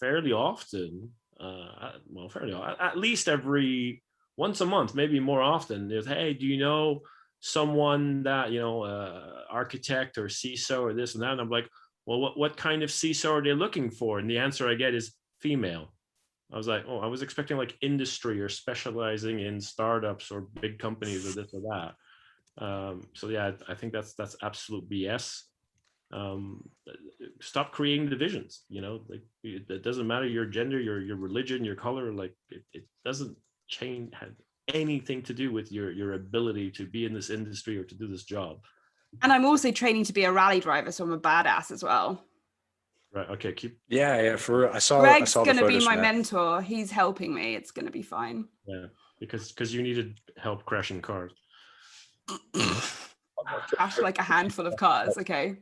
fairly often. At least every once a month, maybe more often. There's, hey, do you know someone that, you know, architect or CISO or this and that? And I'm like, well, what kind of CISO are they looking for? And the answer I get is female. I was like, oh, I was expecting like industry or specializing in startups or big companies or this or that. So yeah, I think that's absolute BS. Stop creating divisions. You know, like it doesn't matter your gender, your religion, your color. Like it doesn't have anything to do with your ability to be in this industry or to do this job. And I'm also training to be a rally driver, so I'm a badass as well. Right. Okay. Keep. Yeah. I saw. Greg's I saw going to be photos my from that. mentor. He's helping me. It's going to be fine. Yeah, because you needed help crashing cars. Crash like a handful of cars. Okay,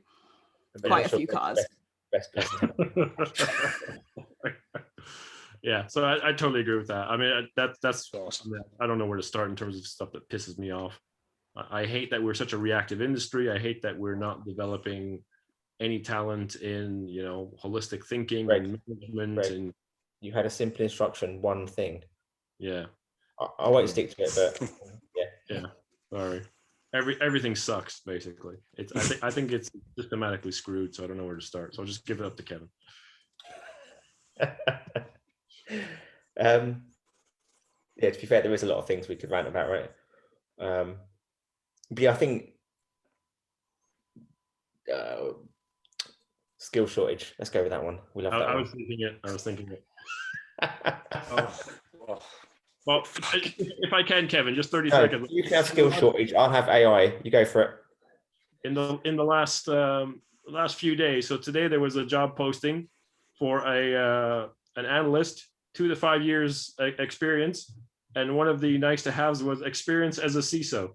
quite a few cars. Best person. Yeah, so I totally agree with that. I mean, that's Awesome. I don't know where to start in terms of stuff that pisses me off. I hate that we're such a reactive industry. I hate that we're not developing any talent in, you know, holistic thinking and management. And you had a simple instruction, one thing. Yeah, I won't stick to it, but yeah. Sorry, everything sucks basically. I think it's systematically screwed. So I don't know where to start. So I'll just give it up to Kevin. Yeah, to be fair, there is a lot of things we could rant about, right? But yeah, I think skill shortage. Let's go with that one. We love that I one. was thinking it. Well, if I can, Kevin, just 30 seconds. You can have skill shortage. I'll have AI. You go for it. In the last few days. So today there was a job posting for an analyst, 2 to 5 years experience, and one of the nice to haves was experience as a CISO.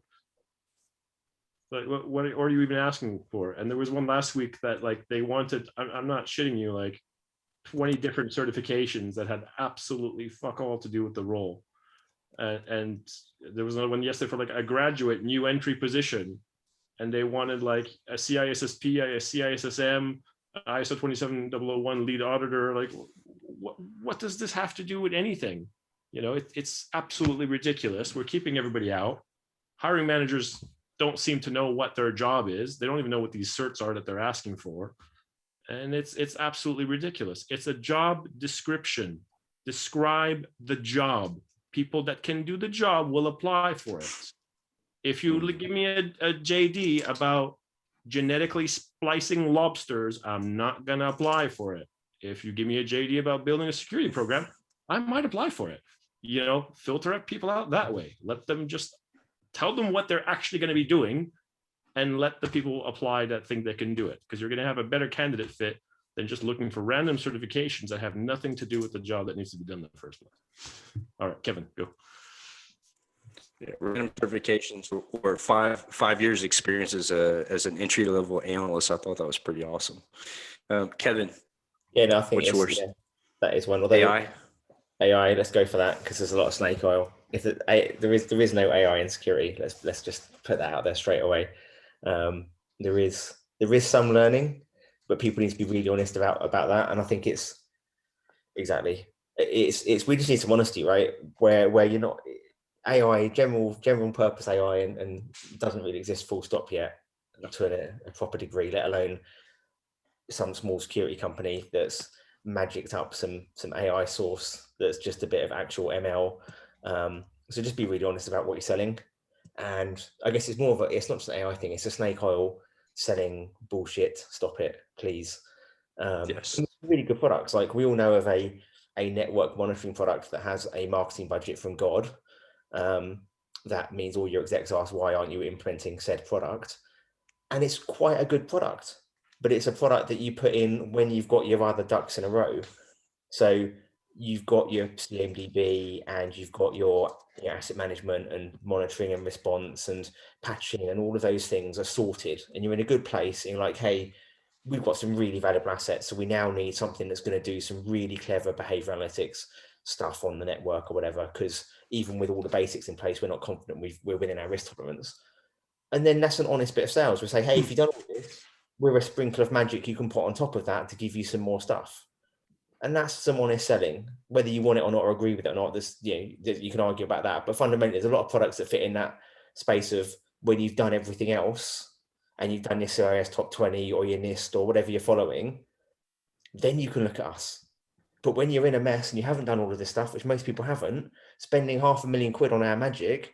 Like, what are you even asking for? And there was one last week that like they wanted, I'm not shitting you, like 20 different certifications that had absolutely fuck all to do with the role. And there was another one yesterday for like a graduate new entry position, and they wanted like a CISSP, a CISSM, ISO 27001 lead auditor. Like, what does this have to do with anything? You know, it's absolutely ridiculous. We're keeping everybody out. Hiring managers don't seem to know what their job is. They don't even know what these certs are that they're asking for. And it's absolutely ridiculous. It's a job description. Describe the job. People that can do the job will apply for it. If you give me a JD about genetically splicing lobsters, I'm not going to apply for it. If you give me a JD about building a security program, I might apply for it. You know, filter people out that way. Let them just tell them what they're actually going to be doing and let the people apply that think they can do it, because you're going to have a better candidate fit than just looking for random certifications that have nothing to do with the job that needs to be done in the first place. All right, Kevin, go. Yeah, random certifications or five years experience as an entry level analyst. I thought that was pretty awesome. Kevin, Yeah, no, I think what's yours? yeah, that is one. Although AI, let's go for that because there's a lot of snake oil. If there is no AI in security, let's just put that out there straight away. There is some learning, but people need to be really honest about that. And I think it's we just need some honesty, right? Where you're not AI, general purpose AI, and doesn't really exist full stop yet to a proper degree, let alone some small security company that's magicked up some AI source that's just a bit of actual ML. So just be really honest about what you're selling. And I guess it's it's not just an AI thing, it's a snake oil selling bullshit. Stop it, please. Yes. Really good products. Like we all know of a network monitoring product that has a marketing budget from God. That means all your execs ask, why aren't you implementing said product? And it's quite a good product, but it's a product that you put in when you've got your other ducks in a row. So you've got your CMDB and you've got your asset management and monitoring and response and patching, and all of those things are sorted and you're in a good place. And you're like, hey, we've got some really valuable assets. So we now need something that's going to do some really clever behavior analytics stuff on the network or whatever, because even with all the basics in place, we're not confident we're within our risk tolerance. And then that's an honest bit of sales. We say, hey, if you've done all this, we're a sprinkle of magic you can put on top of that to give you some more stuff. And that's some honest selling, whether you want it or not, or agree with it or not. You can argue about that. But fundamentally, there's a lot of products that fit in that space of when you've done everything else and you've done your CIS top 20 or your NIST or whatever you're following, then you can look at us. But when you're in a mess and you haven't done all of this stuff, which most people haven't, spending £500,000 on our magic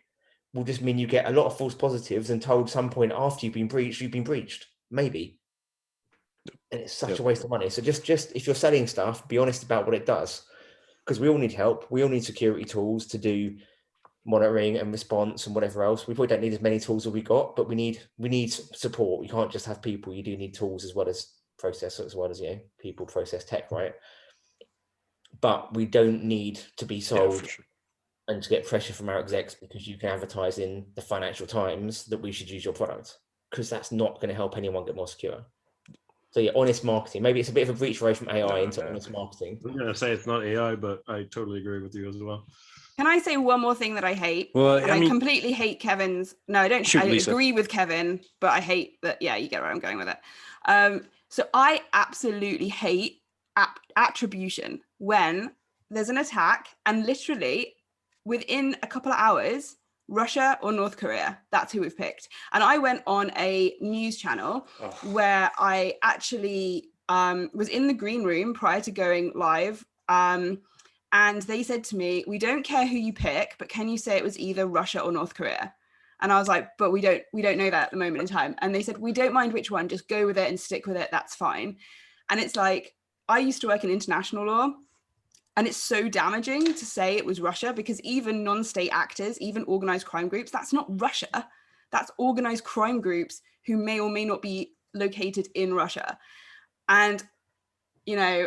will just mean you get a lot of false positives and told some point after you've been breached, maybe. And it's such a waste of money. So just if you're selling stuff, be honest about what it does, because we all need help. We all need security tools to do monitoring and response and whatever else. We probably don't need as many tools as we got, but we need support. You can't just have people. You do need tools as well as process, as well as people, process, tech, right? But we don't need to be sold and to get pressure from our execs because you can advertise in the Financial Times that we should use your product, because that's not going to help anyone get more secure. So yeah, honest marketing. Maybe it's a bit of a breach away from AI into honest marketing. I'm going to say it's not AI, but I totally agree with you as well. Can I say one more thing that I hate? Well, I completely hate Kevin's. No, I don't. I Lisa. agree with Kevin, but I hate that. Yeah, you get where I'm going with it. So I absolutely hate attribution when there's an attack and literally within a couple of hours, Russia or North Korea, that's who we've picked. And I went on a news channel where I actually was in the green room prior to going live. And they said to me, we don't care who you pick, but can you say it was either Russia or North Korea? And I was like, but we don't know that at the moment in time. And they said, we don't mind which one, just go with it and stick with it. That's fine. And it's like, I used to work in international law, and it's so damaging to say it was Russia, because even non-state actors, even organized crime groups, that's not Russia. That's organized crime groups who may or may not be located in Russia. And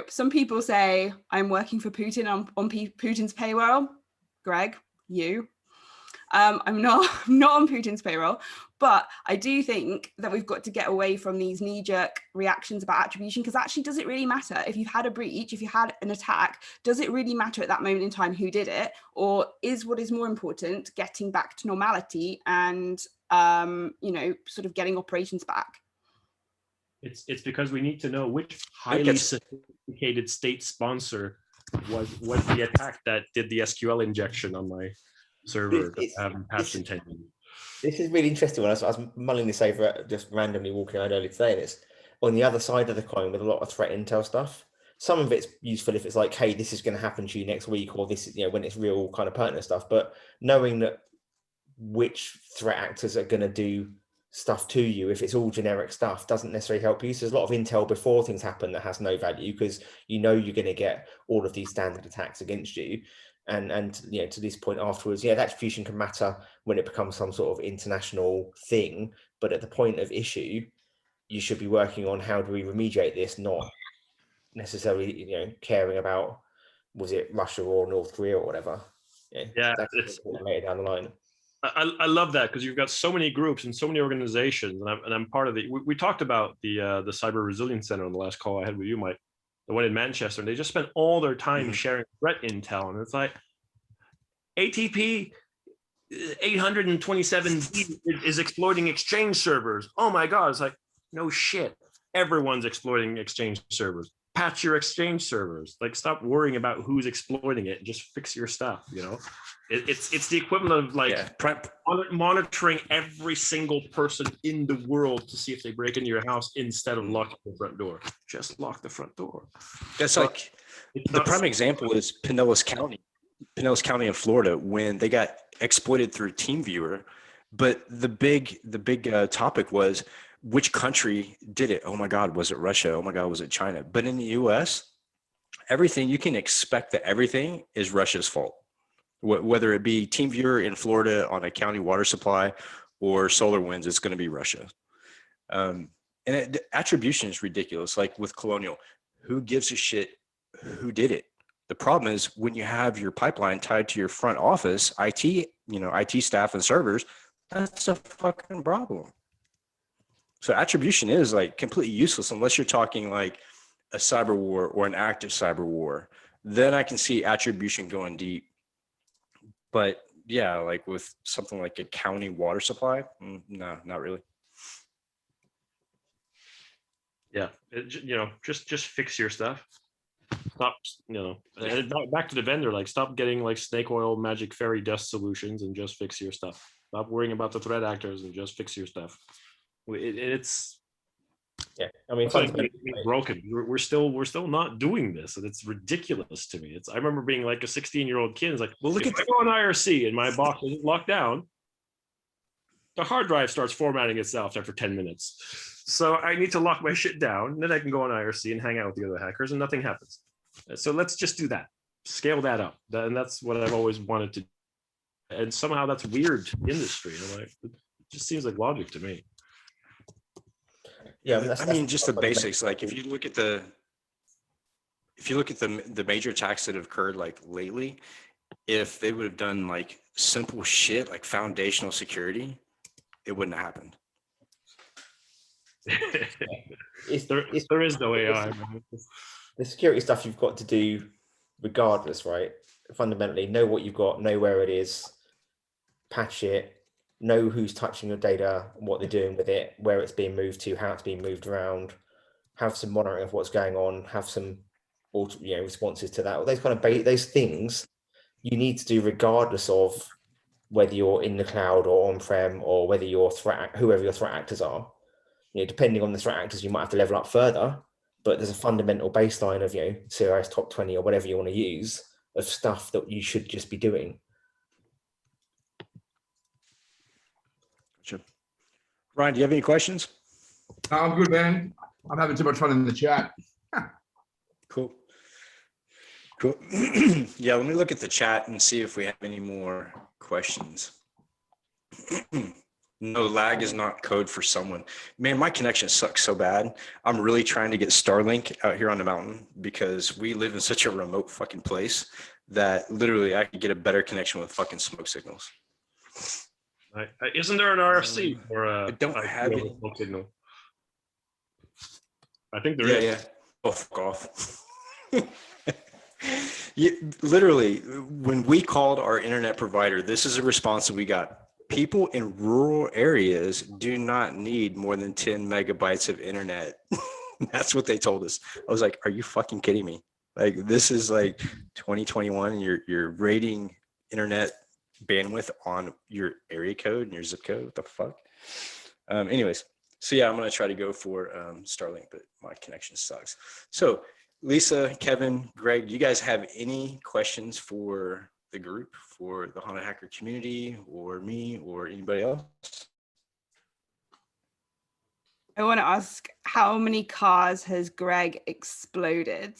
some people say I'm working for Putin on Putin's payroll. Greg, you. I'm not on Putin's payroll, but I do think that we've got to get away from these knee-jerk reactions about attribution, because actually, does it really matter if you've had a breach, if you had an attack? Does it really matter at that moment in time who did it, or is what is more important getting back to normality and sort of getting operations back? It's because we need to know which highly sophisticated state sponsor was the attack that did the SQL injection on my server that I haven't patched in 10 years. This is really interesting. When I was mulling this over, just randomly walking around earlier today, and it's on the other side of the coin with a lot of threat intel stuff. Some of it's useful if it's like, hey, this is going to happen to you next week, or this is, when it's real kind of pertinent stuff. But knowing that which threat actors are going to do stuff to you, if it's all generic stuff, doesn't necessarily help you. So there's a lot of intel before things happen that has no value, because you know you're going to get all of these standard attacks against you. And you know, to this point afterwards, yeah, that attribution can matter when it becomes some sort of international thing. But at the point of issue, you should be working on how do we remediate this, not necessarily, you know, caring about was it Russia or North Korea or whatever. Yeah, that's it's later down the line. I love that, because you've got so many groups and so many organizations, and I'm part of the. We talked about the Cyber Resilience Center on the last call I had with you, Mike, the one in Manchester, and they just spent all their time sharing threat intel, and it's like ATP 827D is exploiting Exchange servers. Oh my God! It's like, no shit. Everyone's exploiting Exchange servers. Patch your Exchange servers. Like, stop worrying about who's exploiting it. Just fix your stuff. You know, it's the equivalent of like monitoring every single person in the world to see if they break into your house instead of locking the front door. Just lock the front door. That's like the prime example is Pinellas County in Florida, when they got exploited through TeamViewer. But the big topic was, which country did it? Oh my God, was it Russia? Oh my God, was it China? But in the US, everything, you can expect that everything is Russia's fault. Whether it be TeamViewer in Florida on a county water supply or SolarWinds, it's going to be Russia. Attribution is ridiculous. Like with Colonial, who gives a shit who did it? The problem is when you have your pipeline tied to your front office, IT staff and servers, that's a fucking problem. So attribution is like completely useless unless you're talking like a cyber war or an active cyber war. Then I can see attribution going deep. But yeah, like with something like a county water supply, no, not really. Yeah, just fix your stuff. Stop, back to the vendor, like stop getting like snake oil, magic fairy dust solutions and just fix your stuff. Stop worrying about the threat actors and just fix your stuff. It's I mean, it's broken. We're still not doing this, and it's ridiculous to me. I remember being like a 16-year-old kid. It's like, well, look, if I go on IRC and my box isn't locked down, the hard drive starts formatting itself after 10 minutes. So I need to lock my shit down, and then I can go on IRC and hang out with the other hackers, and nothing happens. So let's just do that. Scale that up, and that's what I've always wanted to do. And somehow that's weird industry. I'm like, it just seems like logic to me. Yeah, I mean, just the basics. Like if you look at the major attacks that have occurred like lately, if they would have done like simple shit like foundational security, it wouldn't have happened. There is no AI. The security stuff you've got to do regardless, right? Fundamentally, know what you've got, know where it is, patch it, know who's touching your data, what they're doing with it, where it's being moved to, how it's being moved around, have some monitoring of what's going on, have some responses to that. All those kind of those things you need to do regardless of whether you're in the cloud or on-prem, or whether you're whoever your threat actors are. Depending on the threat actors, you might have to level up further, but there's a fundamental baseline of CIS top 20 or whatever you want to use of stuff that you should just be doing. Sure. Ryan, do you have any questions? No, I'm good, man. I'm having too much fun in the chat. Cool. Yeah, let me look at the chat and see if we have any more questions. No, lag is not code for someone. Man, my connection sucks so bad. I'm really trying to get Starlink out here on the mountain because we live in such a remote fucking place that literally I could get a better connection with fucking smoke signals. Isn't there an RFC for I don't have it. Smoke signal? I think there is. Yeah. Oh, fuck off. Literally, when we called our internet provider, this is a response that we got. People in rural areas do not need more than 10 megabytes of internet. That's what they told us. I was like, are you fucking kidding me? Like, this is like 2021 and you're rating internet bandwidth on your area code and your zip code. What the fuck? Anyways, so yeah, I'm going to try to go for Starlink, but my connection sucks. So Lisa, Kevin, Greg, do you guys have any questions for the group, for the Haunted Hacker community, or me, or anybody else? I want to ask, how many cars has Greg exploded?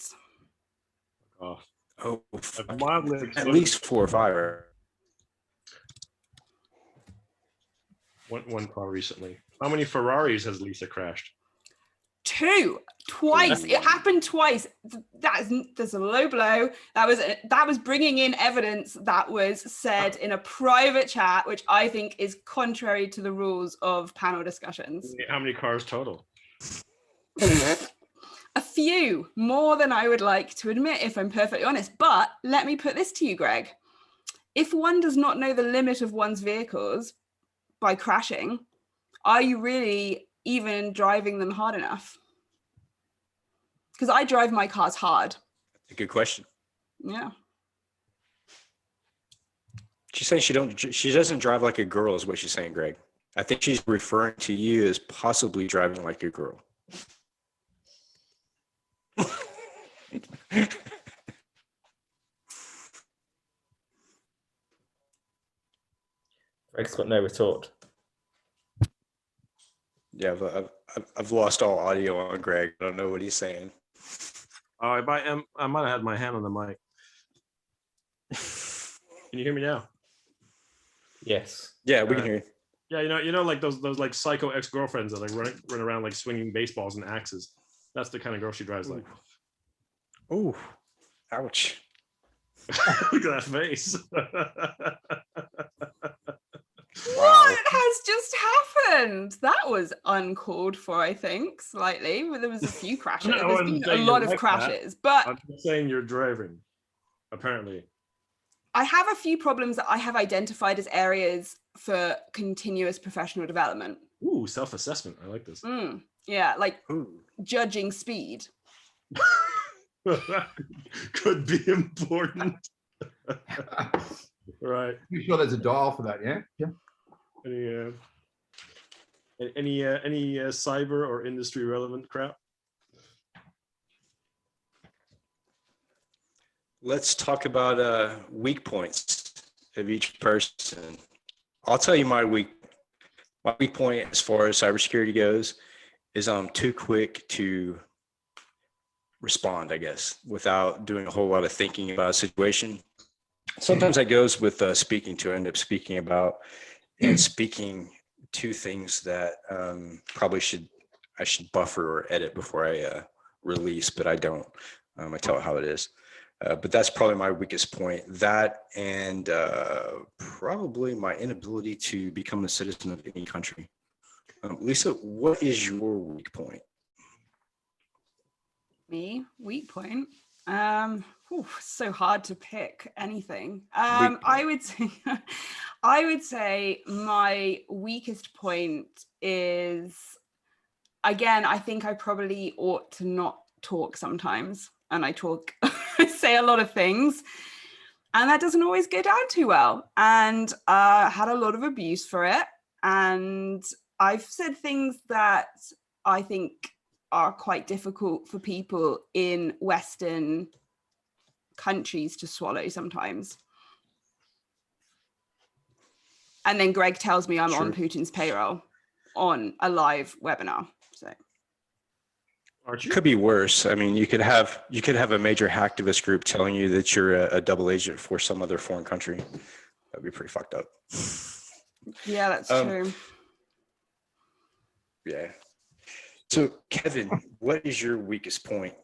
Oh, Oh, I've mildly at exploded. least 4 or 5. One car recently. How many Ferraris has Lisa crashed? 2, twice. It happened twice. That's a low blow. That was bringing in evidence that was said in a private chat, which I think is contrary to the rules of panel discussions. How many cars total? A few, more than I would like to admit, if I'm perfectly honest. But let me put this to you, Greg. If one does not know the limit of one's vehicles by crashing, are you really even driving them hard enough? Because I drive my cars hard. That's a good question. Yeah. She's saying she doesn't drive like a girl is what she's saying, Greg. I think she's referring to you as possibly driving like a girl. Greg's got no retort. Yeah, I've lost all audio on Greg. I don't know what he's saying. Oh, I might have had my hand on the mic. Can you hear me now? Yes. Yeah, we can hear you. Yeah, you know, like those like psycho ex-girlfriends that like run around like swinging baseballs and axes. That's the kind of girl she drives like. Ooh, ouch. Look at that face. What has just happened? That was uncalled for, I think, slightly. There was a few crashes. No, I There's wasn't been a saying lot you're of like crashes, but I'm just saying you're driving, apparently. I have a few problems that I have identified as areas for continuous professional development. Ooh, self-assessment. I like this. Yeah, like Ooh. judging speed. Could be important. Right. You sure there's a dial for that? Yeah. Yeah. Any cyber or industry relevant crap? Let's talk about weak points of each person. I'll tell you my weak point as far as cybersecurity goes is I'm too quick to respond, I guess, without doing a whole lot of thinking about a situation. Sometimes that goes with speaking to end up speaking about and speaking to things that probably I should buffer or edit before I release, but I don't. I tell it how it is. But that's probably my weakest point. That and probably my inability to become a citizen of any country. Lisa, what is your weak point? Me, weak point. So hard to pick anything. Weak I would say my weakest point is, again, I think I probably ought to not talk sometimes, and I talk. I say a lot of things, and that doesn't always go down too well. And had a lot of abuse for it, and I've said things that I think are quite difficult for people in Western countries to swallow sometimes. And then Greg tells me I'm on Putin's payroll on a live webinar. So Aren't you? Could be worse. I mean, you could have a major hacktivist group telling you that you're a double agent for some other foreign country. That'd be pretty fucked up. yeah, that's true. Yeah. So, Kevin, what is your weakest point?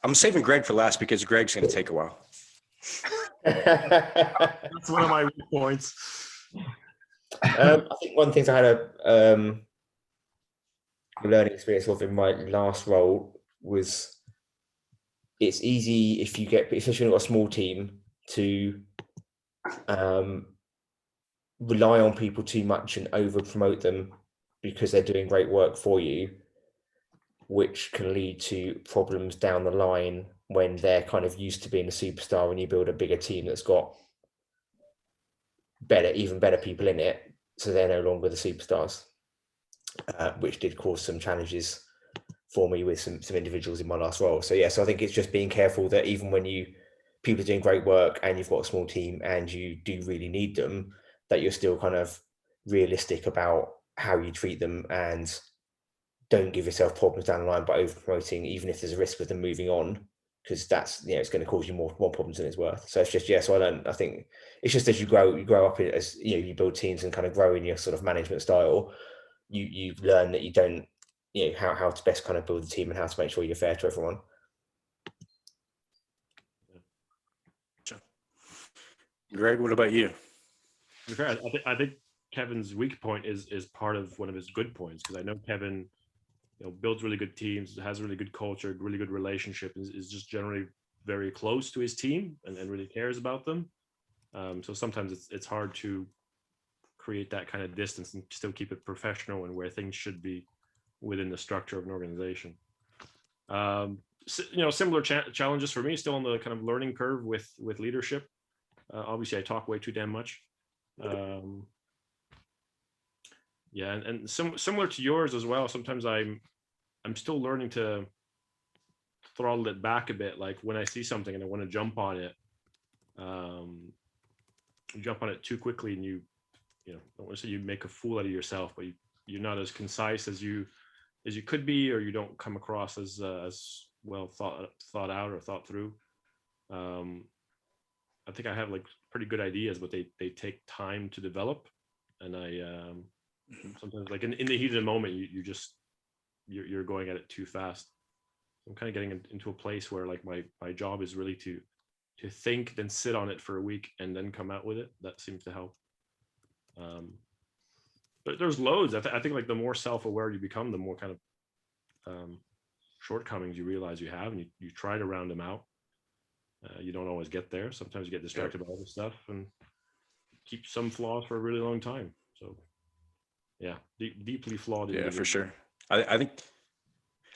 I'm saving Greg for last because Greg's going to take a while. That's one of my weak points. I think one of the things I had a learning experience of in my last role was it's easy if you get, especially when you've got a small team, to rely on people too much and over promote them because they're doing great work for you, which can lead to problems down the line when they're kind of used to being a superstar and you build a bigger team that's got even better people in it, so they're no longer the superstars, which did cause some challenges for me with some individuals in my last role. So yeah, so I think it's just being careful that even when people are doing great work and you've got a small team and you do really need them, that you're still kind of realistic about how you treat them, and don't give yourself problems down the line by over promoting, even if there's a risk of them moving on, because that's, it's going to cause you more problems than it's worth. So it's just, I think it's just as you grow up as you build teams and kind of grow in your sort of management style, you learn that you don't, how to best kind of build the team and how to make sure you're fair to everyone. Greg, what about you? To be fair, I think Kevin's weak point is part of one of his good points, because I know Kevin, builds really good teams, has a really good culture, really good relationship, is just generally very close to his team and really cares about them. So sometimes it's hard to create that kind of distance and still keep it professional and where things should be within the structure of an organization. Similar challenges for me, still on the kind of learning curve with leadership. Obviously, I talk way too damn much. And similar to yours as well. Sometimes I'm still learning to throttle it back a bit. Like when I see something and I want to jump on it, you jump on it too quickly, and you don't want to say you make a fool out of yourself, but you're not as concise as you could be, or you don't come across as well thought out or thought through. I think I have like pretty good ideas, but they take time to develop. And I sometimes, like in the heat of the moment, you're going at it too fast. I'm kind of getting into a place where like my job is really to think, then sit on it for a week and then come out with it. That seems to help. But there's loads. I think like the more self-aware you become, the more kind of shortcomings you realize you have, and you try to round them out. You don't always get there. Sometimes you get distracted by other stuff and keep some flaws for a really long time. So yeah, deeply flawed. Yeah, for sure. I think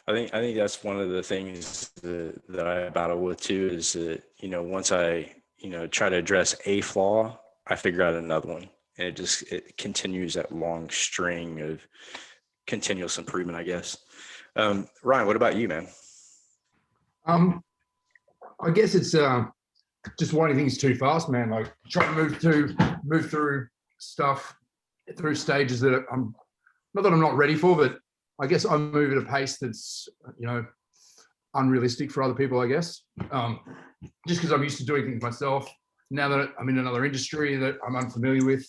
that's one of the things that I battle with too, is that, once I, try to address a flaw, I figure out another one, and it continues that long string of continuous improvement, I guess. Ryan, what about you, man? I guess it's just wanting things too fast, man. Like trying to move through stuff through stages that I'm not ready for, but I guess I move at a pace that's unrealistic for other people, I guess. Just because I'm used to doing things myself. Now that I'm in another industry that I'm unfamiliar with,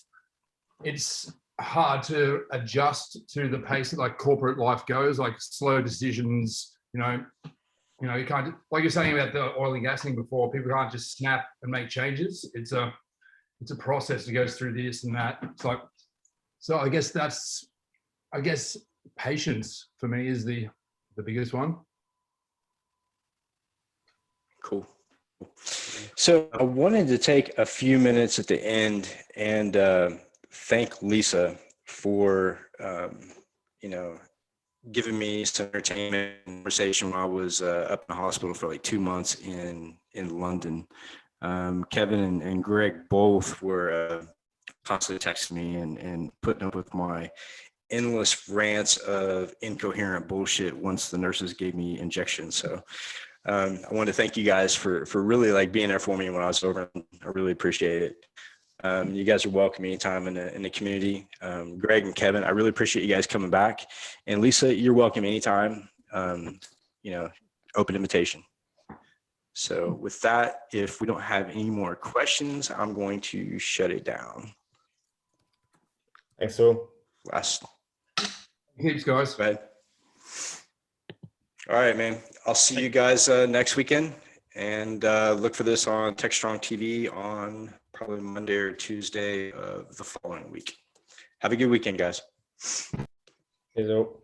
it's hard to adjust to the pace that like corporate life goes, like slow decisions, you can't, like you're saying about the oil and gas thing before, people can't just snap and make changes. It's a process that goes through this and that. It's like, so I guess patience for me is the biggest one. Cool. So I wanted to take a few minutes at the end and thank Lisa for, giving me some entertainment and conversation while I was up in the hospital for like 2 months in London. Kevin and Greg both were constantly texting me and putting up with my endless rants of incoherent bullshit once the nurses gave me injections. So I wanted to thank you guys for really like being there for me when I was over. I really appreciate it. You guys are welcome anytime in the community. Greg and Kevin, I really appreciate you guys coming back. And Lisa, you're welcome anytime. Open invitation. So with that, if we don't have any more questions, I'm going to shut it down. Thanks all. Thanks, guys. Go ahead. All right, man. I'll see you guys next weekend, and look for this on TechStrong TV on probably Monday or Tuesday of the following week. Have a good weekend, guys. Cheers all.